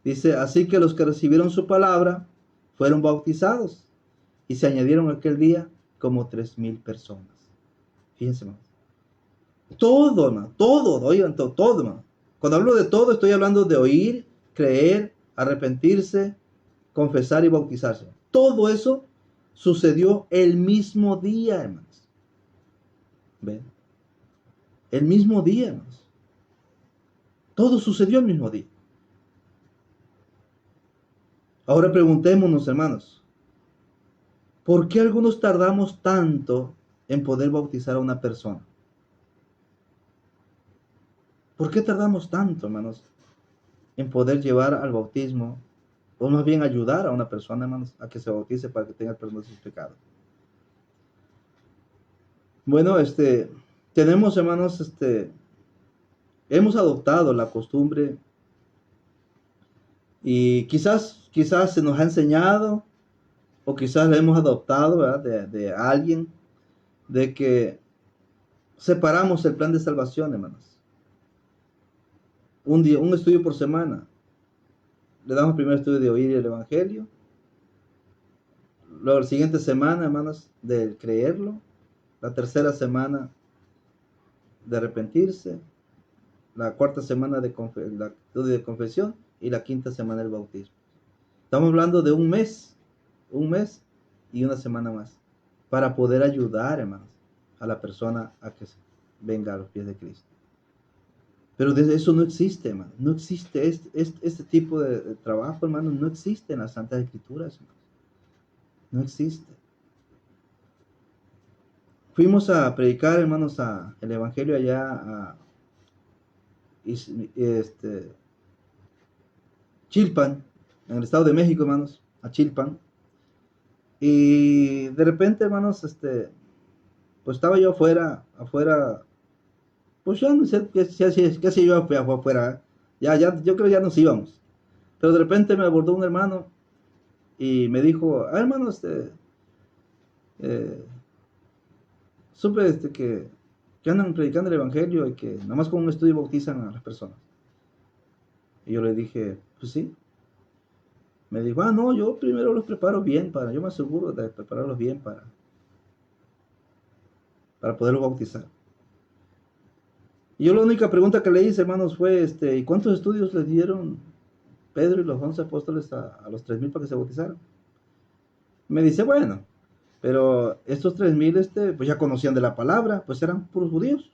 Dice, así que los que recibieron su palabra fueron bautizados. Y se añadieron aquel día como 3,000 personas. Fíjense, hermanos. Todo, hermano. Todo, oigan, todo, hermano. Cuando hablo de todo, estoy hablando de oír, creer, arrepentirse, confesar y bautizarse. Todo eso sucedió el mismo día, hermanos. ¿Ven? El mismo día, hermanos. Todo sucedió el mismo día. Ahora preguntémonos, hermanos, ¿por qué algunos tardamos tanto en poder bautizar a una persona? ¿Por qué tardamos tanto, hermanos, en poder llevar al bautismo, o más bien ayudar a una persona, hermanos, a que se bautice para que tenga el perdón de sus pecados? Bueno, tenemos, hermanos, hemos adoptado la costumbre y quizás se nos ha enseñado o quizás la hemos adoptado, ¿verdad? De alguien, de que separamos el plan de salvación, hermanos. Un estudio por semana. Le damos el primer estudio de oír el Evangelio. Luego la siguiente semana, hermanos, de creerlo. La tercera semana de arrepentirse. La cuarta semana de confesión. Y la quinta semana del bautismo. Estamos hablando de un mes y una semana más. Para poder ayudar, hermanos, a la persona a que venga a los pies de Cristo. Pero desde eso no existe, hermano. No existe este tipo de trabajo, hermano. No existe en las Santas Escrituras, hermano. No existe. Fuimos a predicar, hermanos, el Evangelio allá a Chilpan, en el Estado de México, hermanos, a Chilpan. Y de repente, hermanos, pues estaba yo afuera, pues ya no sé qué sé yo afuera. Ya, yo creo que ya nos íbamos. Pero de repente me abordó un hermano y me dijo, hermano, supe que andan predicando el Evangelio y que nada más con un estudio bautizan a las personas. Y yo le dije, pues sí. Me dijo, no, yo primero los preparo bien, yo me aseguro de prepararlos bien para poderlos bautizar. Y yo la única pregunta que le hice, hermanos, fue, ¿y cuántos estudios les dieron Pedro y los 11 apóstoles a los 3,000 para que se bautizaran? Me dice, bueno, pero estos 3,000, pues ya conocían de la palabra, pues eran puros judíos.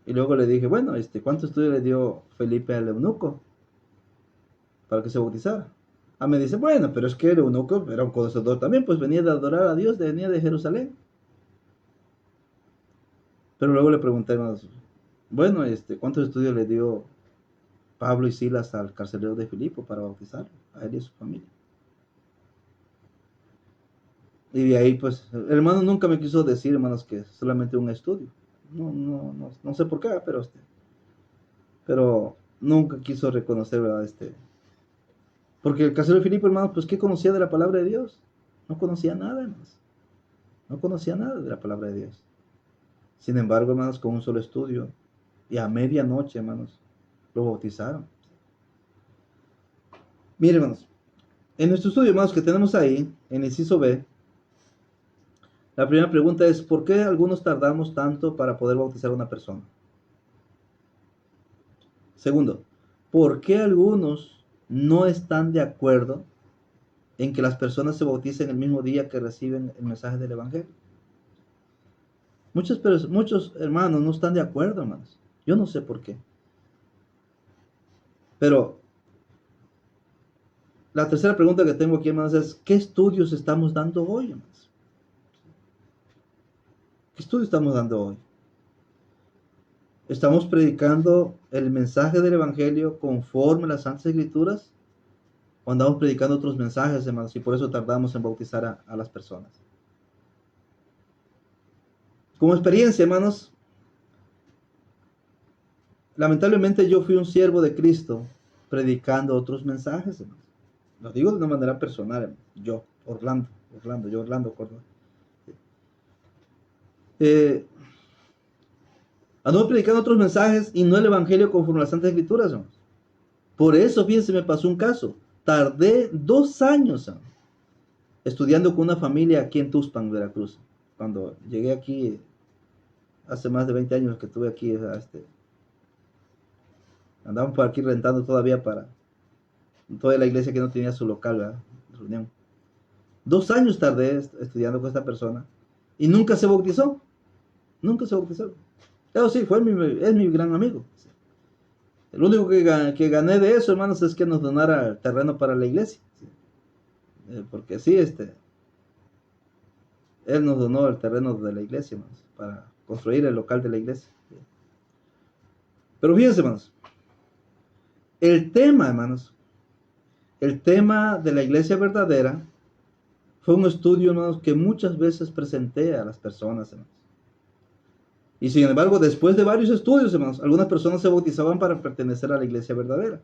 Y luego le dije, bueno, ¿cuántos estudios le dio Felipe al eunuco para que se bautizara? Me dice, bueno, pero es que el eunuco era un conocedor también, pues venía de adorar a Dios, venía de Jerusalén. Pero luego le pregunté, bueno, ¿cuántos estudios le dio Pablo y Silas al carcelero de Filipo para bautizarlo, a él y a su familia. Y de ahí, pues, el hermano nunca me quiso decir, hermanos, que es solamente un estudio. No sé por qué, pero nunca quiso reconocer, ¿verdad? Porque el carcelero de Filipo, hermanos, pues, ¿qué conocía de la palabra de Dios? No conocía nada, hermanos. No conocía nada de la palabra de Dios. Sin embargo, hermanos, con un solo estudio y a medianoche, hermanos, lo bautizaron. Miren, hermanos, en nuestro estudio, hermanos, que tenemos ahí, en el inciso B, la primera pregunta es, ¿por qué algunos tardamos tanto para poder bautizar a una persona? Segundo, ¿por qué algunos no están de acuerdo en que las personas se bauticen el mismo día que reciben el mensaje del Evangelio? Muchos hermanos no están de acuerdo, hermanos. Yo no sé por qué. Pero la tercera pregunta que tengo aquí, hermanos, es, ¿qué estudios estamos dando hoy, hermanos? ¿Qué estudios estamos dando hoy? ¿Estamos predicando el mensaje del Evangelio conforme a las Santas Escrituras? ¿O andamos predicando otros mensajes, hermanos? Y por eso tardamos en bautizar a las personas. Como experiencia, hermanos, lamentablemente yo fui un siervo de Cristo predicando otros mensajes, hermanos. Lo digo de una manera personal, hermanos. Yo, Orlando Córdoba. Ando predicando otros mensajes y no el Evangelio conforme a las Santas Escrituras, hermanos. Por eso, fíjense, me pasó un caso. Tardé 2 años, hermanos, estudiando con una familia aquí en Tuxpan, Veracruz. Cuando llegué aquí, hace más de 20 años que estuve aquí, andamos por aquí rentando todavía para toda la iglesia que no tenía su local, ¿verdad? Reunión. 2 años tardé estudiando con esta persona y nunca se bautizó. Nunca se bautizó. Pero sí, es mi gran amigo. El único que gané de eso, hermanos, es que nos donara el terreno para la iglesia. Porque sí, él nos donó el terreno de la iglesia, hermanos, para construir el local de la iglesia. Pero fíjense, hermanos, hermanos, el tema de la iglesia verdadera fue un estudio, hermanos, que muchas veces presenté a las personas, hermanos. Y sin embargo, después de varios estudios, hermanos, algunas personas se bautizaban para pertenecer a la iglesia verdadera.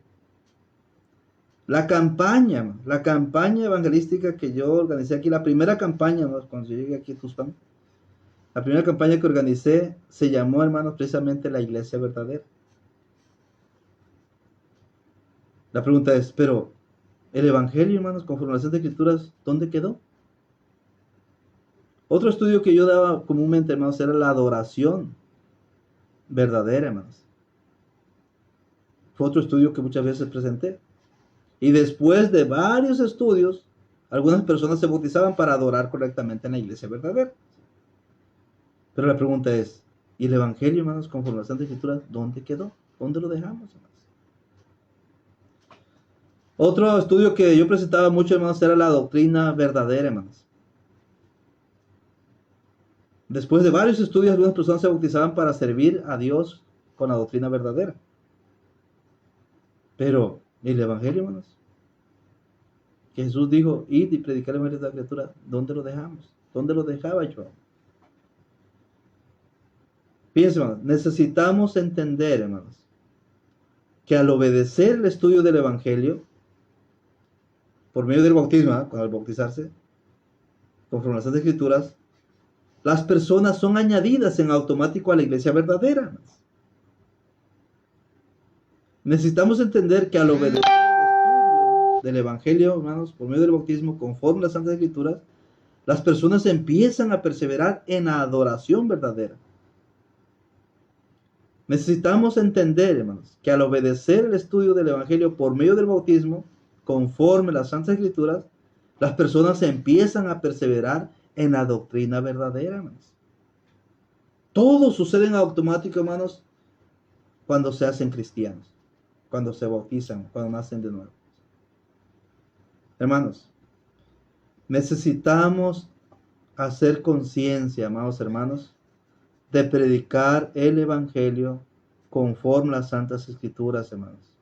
La campaña evangelística que yo organicé aquí, la primera campaña, hermanos, cuando yo llegué aquí a Tuxpan, la primera campaña que organicé se llamó, hermanos, precisamente la iglesia verdadera. La pregunta es, pero el evangelio, hermanos, conforme a las Escrituras, ¿dónde quedó? Otro estudio que yo daba comúnmente, hermanos, era la adoración verdadera, hermanos. Fue otro estudio que muchas veces presenté. Y después de varios estudios, algunas personas se bautizaban para adorar correctamente en la iglesia verdadera. Pero la pregunta es, ¿y el evangelio, hermanos, conforme a las Santas Escrituras, dónde quedó? ¿Dónde lo dejamos, hermanos? Otro estudio que yo presentaba mucho, hermanos, era la doctrina verdadera, hermanos. Después de varios estudios, algunas personas se bautizaban para servir a Dios con la doctrina verdadera. Pero, ¿el evangelio, hermanos? Que Jesús dijo, id y predicar el evangelio de la criatura, ¿dónde lo dejamos? ¿Dónde lo dejaba yo? Fíjense, hermanos, necesitamos entender, hermanos, que al obedecer el estudio del evangelio, por medio del bautismo, al bautizarse, conforme a las Santas Escrituras, las personas son añadidas en automático a la iglesia verdadera, hermanos. Necesitamos entender que al obedecer el estudio del evangelio, hermanos, por medio del bautismo, conforme a las Santas Escrituras, las personas empiezan a perseverar en la adoración verdadera. Necesitamos entender, hermanos, que al obedecer el estudio del evangelio por medio del bautismo, conforme a las Santas Escrituras, las personas empiezan a perseverar en la doctrina verdadera, hermanos. Todo sucede en automático, hermanos, cuando se hacen cristianos, cuando se bautizan, cuando nacen de nuevo. Hermanos, necesitamos hacer conciencia, amados hermanos, de predicar el evangelio conforme a las Santas Escrituras, hermanos.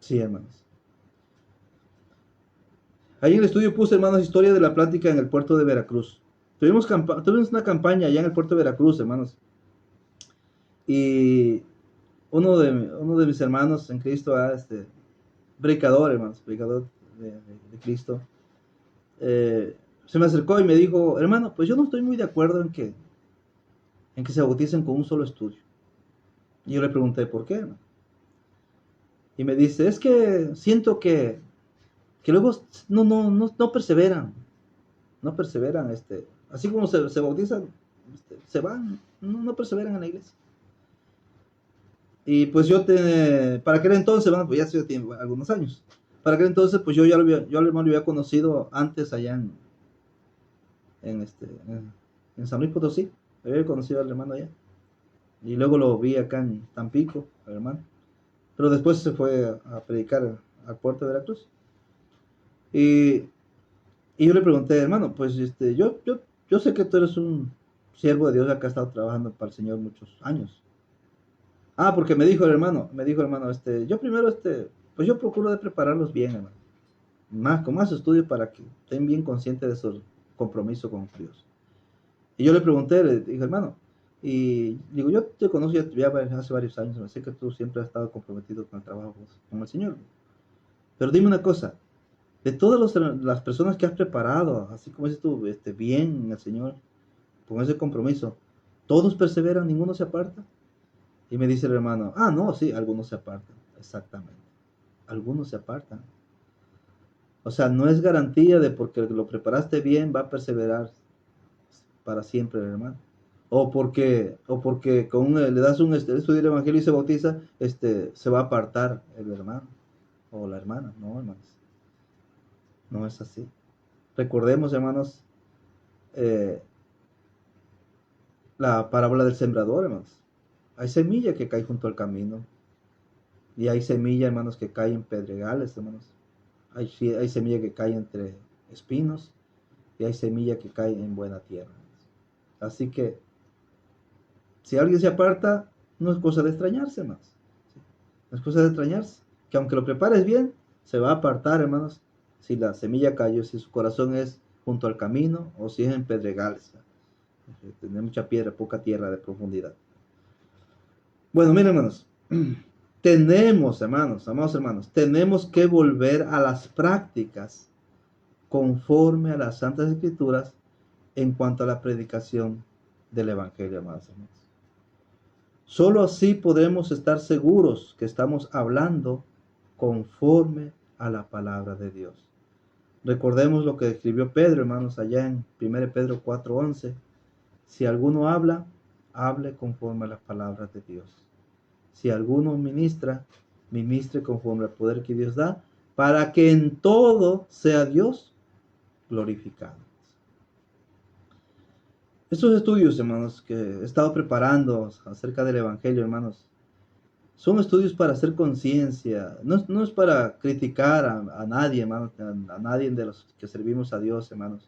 Sí, hermanos. Ahí en el estudio puse, hermanos, historia de la plática en el puerto de Veracruz. Tuvimos una campaña allá en el puerto de Veracruz, hermanos. Y uno de mis hermanos en Cristo, predicador, hermanos, predicador de Cristo, se me acercó y me dijo, hermano, pues yo no estoy muy de acuerdo en que se bauticen con un solo estudio. Y yo le pregunté, ¿por qué, hermano? Y me dice, es que siento que luego no perseveran, no perseveran, así como se bautizan, se van, no perseveran en la iglesia. Y pues para aquel entonces, bueno, pues ya hace algunos años, para aquel entonces, pues yo yo al hermano lo había conocido antes allá en, este, en San Luis Potosí, había conocido al hermano allá, y luego lo vi acá en Tampico, al hermano, pero después se fue a predicar al puerto de Veracruz. Y, y yo le pregunté, hermano, pues yo sé que tú eres un siervo de Dios que ha estado trabajando para el Señor muchos años. Ah, porque me dijo el hermano, yo primero, pues yo procuro de prepararlos bien, hermano. Con más estudio para que estén bien conscientes de su compromiso con Dios. Y yo le pregunté, le dije, hermano, y digo, yo te conozco ya hace varios años, sé que tú siempre has estado comprometido con el trabajo con el Señor. Pero dime una cosa, de todas las personas que has preparado, así como dices tú, bien en el Señor, con ese compromiso, ¿todos perseveran, ninguno se aparta? Y me dice el hermano, ah, no, sí, algunos se apartan, exactamente. Algunos se apartan. O sea, no es garantía de porque lo preparaste bien va a perseverar para siempre, hermano. O porque le das un estudio del evangelio y se bautiza, se va a apartar el hermano o la hermana. No, hermanos. No es así. Recordemos, hermanos, eh, la parábola del sembrador, hermanos. Hay semilla que cae junto al camino. Y hay semilla, hermanos, que cae en pedregales, hermanos. Hay semilla que cae entre espinos. Y hay semilla que cae en buena tierra. Así que, si alguien se aparta, no es cosa de extrañarse, hermanos. No es cosa de extrañarse. Que aunque lo prepares bien, se va a apartar, hermanos, si la semilla cayó, si su corazón es junto al camino o si es en pedregales. Tener mucha piedra, poca tierra de profundidad. Bueno, miren, hermanos. Tenemos, hermanos, amados hermanos, tenemos que volver a las prácticas conforme a las Santas Escrituras en cuanto a la predicación del Evangelio, amados hermanos. Solo así podremos estar seguros que estamos hablando conforme a la palabra de Dios. Recordemos lo que escribió Pedro, hermanos, allá en 1 Pedro 4:11. Si alguno habla, hable conforme a las palabras de Dios. Si alguno ministra, ministre conforme al poder que Dios da, para que en todo sea Dios glorificado. Estos estudios, hermanos, que he estado preparando acerca del Evangelio, hermanos, son estudios para hacer conciencia, no es para criticar a nadie, hermanos, a nadie de los que servimos a Dios, hermanos,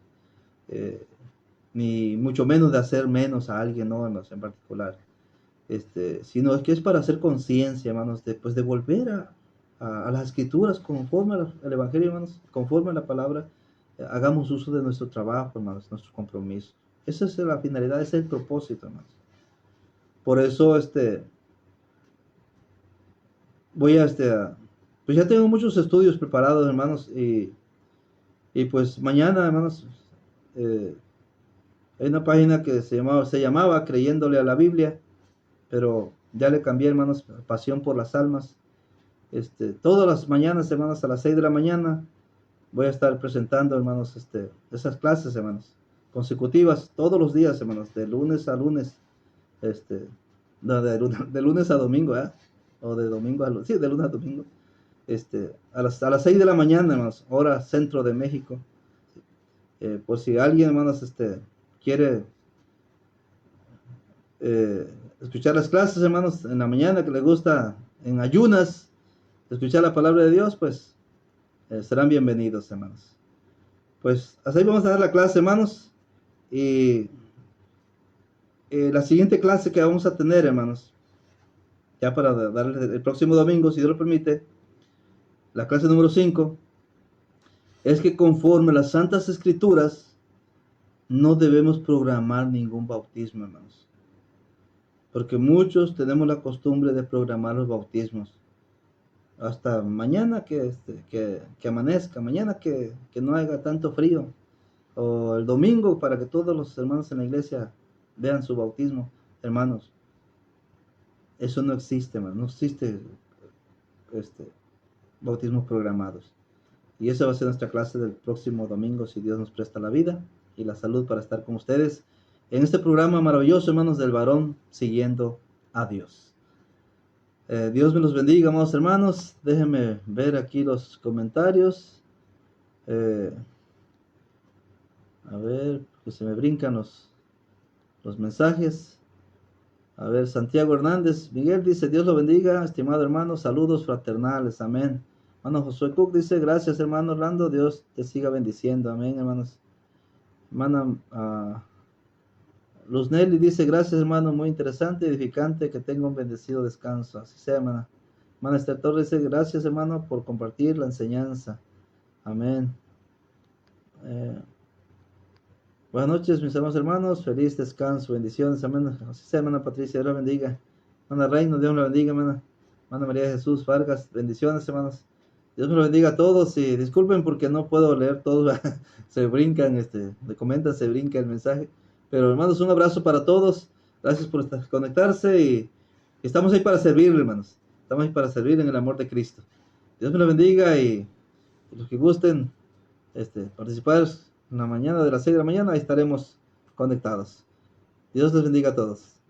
ni mucho menos de hacer menos a alguien, no, hermanos, en particular, sino que es para hacer conciencia, hermanos, de volver a las Escrituras conforme al Evangelio, hermanos, conforme a la palabra, hagamos uso de nuestro trabajo, hermanos, nuestro compromiso. Esa es la finalidad, ese es el propósito, hermanos. Por eso, voy pues ya tengo muchos estudios preparados, hermanos, y pues mañana, hermanos, hay una página que se llamaba Creyéndole a la Biblia, pero ya le cambié, hermanos, Pasión por las Almas. Todas las mañanas, hermanos, a las 6 de la mañana, voy a estar presentando, hermanos, esas clases, hermanos, consecutivas, todos los días, hermanos, de lunes a lunes, no, de lunes a domingo, o de domingo a lunes, sí, de lunes a domingo, a las 6 de la mañana, hermanos, hora centro de México. Por si alguien, hermanos, quiere escuchar las clases, hermanos, en la mañana, que le gusta en ayunas escuchar la palabra de Dios, pues serán bienvenidos, hermanos. Pues hasta ahí vamos a dar la clase, hermanos, y la siguiente clase que vamos a tener, hermanos, ya para darles el próximo domingo, si Dios lo permite, la clase número 5 es que conforme las Santas Escrituras no debemos programar ningún bautismo, hermanos. Porque muchos tenemos la costumbre de programar los bautismos. Hasta mañana que amanezca, mañana que no haga tanto frío. O el domingo para que todos los hermanos en la iglesia vean su bautismo. Hermanos, eso no existe, hermanos. No existe bautismos programados. Y esa va a ser nuestra clase del próximo domingo, si Dios nos presta la vida y la salud para estar con ustedes en este programa maravilloso, hermanos, del varón siguiendo a Dios. Dios me los bendiga, amados hermanos. Déjenme ver aquí los comentarios. A ver, que se me brincan los mensajes. A ver, Santiago Hernández. Miguel dice, Dios lo bendiga, estimado hermano. Saludos fraternales, amén. Hermano Josué Cook dice, gracias hermano Orlando, Dios te siga bendiciendo, amén hermanos. Hermana Luz Nelly dice, gracias hermano, muy interesante, edificante, que tenga un bendecido descanso, así sea hermana. Hermana Esther Torres dice, gracias hermano por compartir la enseñanza, amén. Buenas noches mis hermanos, feliz descanso, bendiciones, amén. Así sea hermana Patricia, Dios la bendiga. Hermana Reina, Dios la bendiga, hermana. Hermana María Jesús Vargas, bendiciones hermanos. Dios me lo bendiga a todos y disculpen porque no puedo leer todos, se brincan, me comentan, se brinca el mensaje. Pero hermanos, un abrazo para todos, gracias por conectarse y estamos ahí para servir, hermanos. Estamos ahí para servir en el amor de Cristo. Dios me lo bendiga y los que gusten participar en la mañana de las 6 de la mañana, ahí estaremos conectados. Dios les bendiga a todos.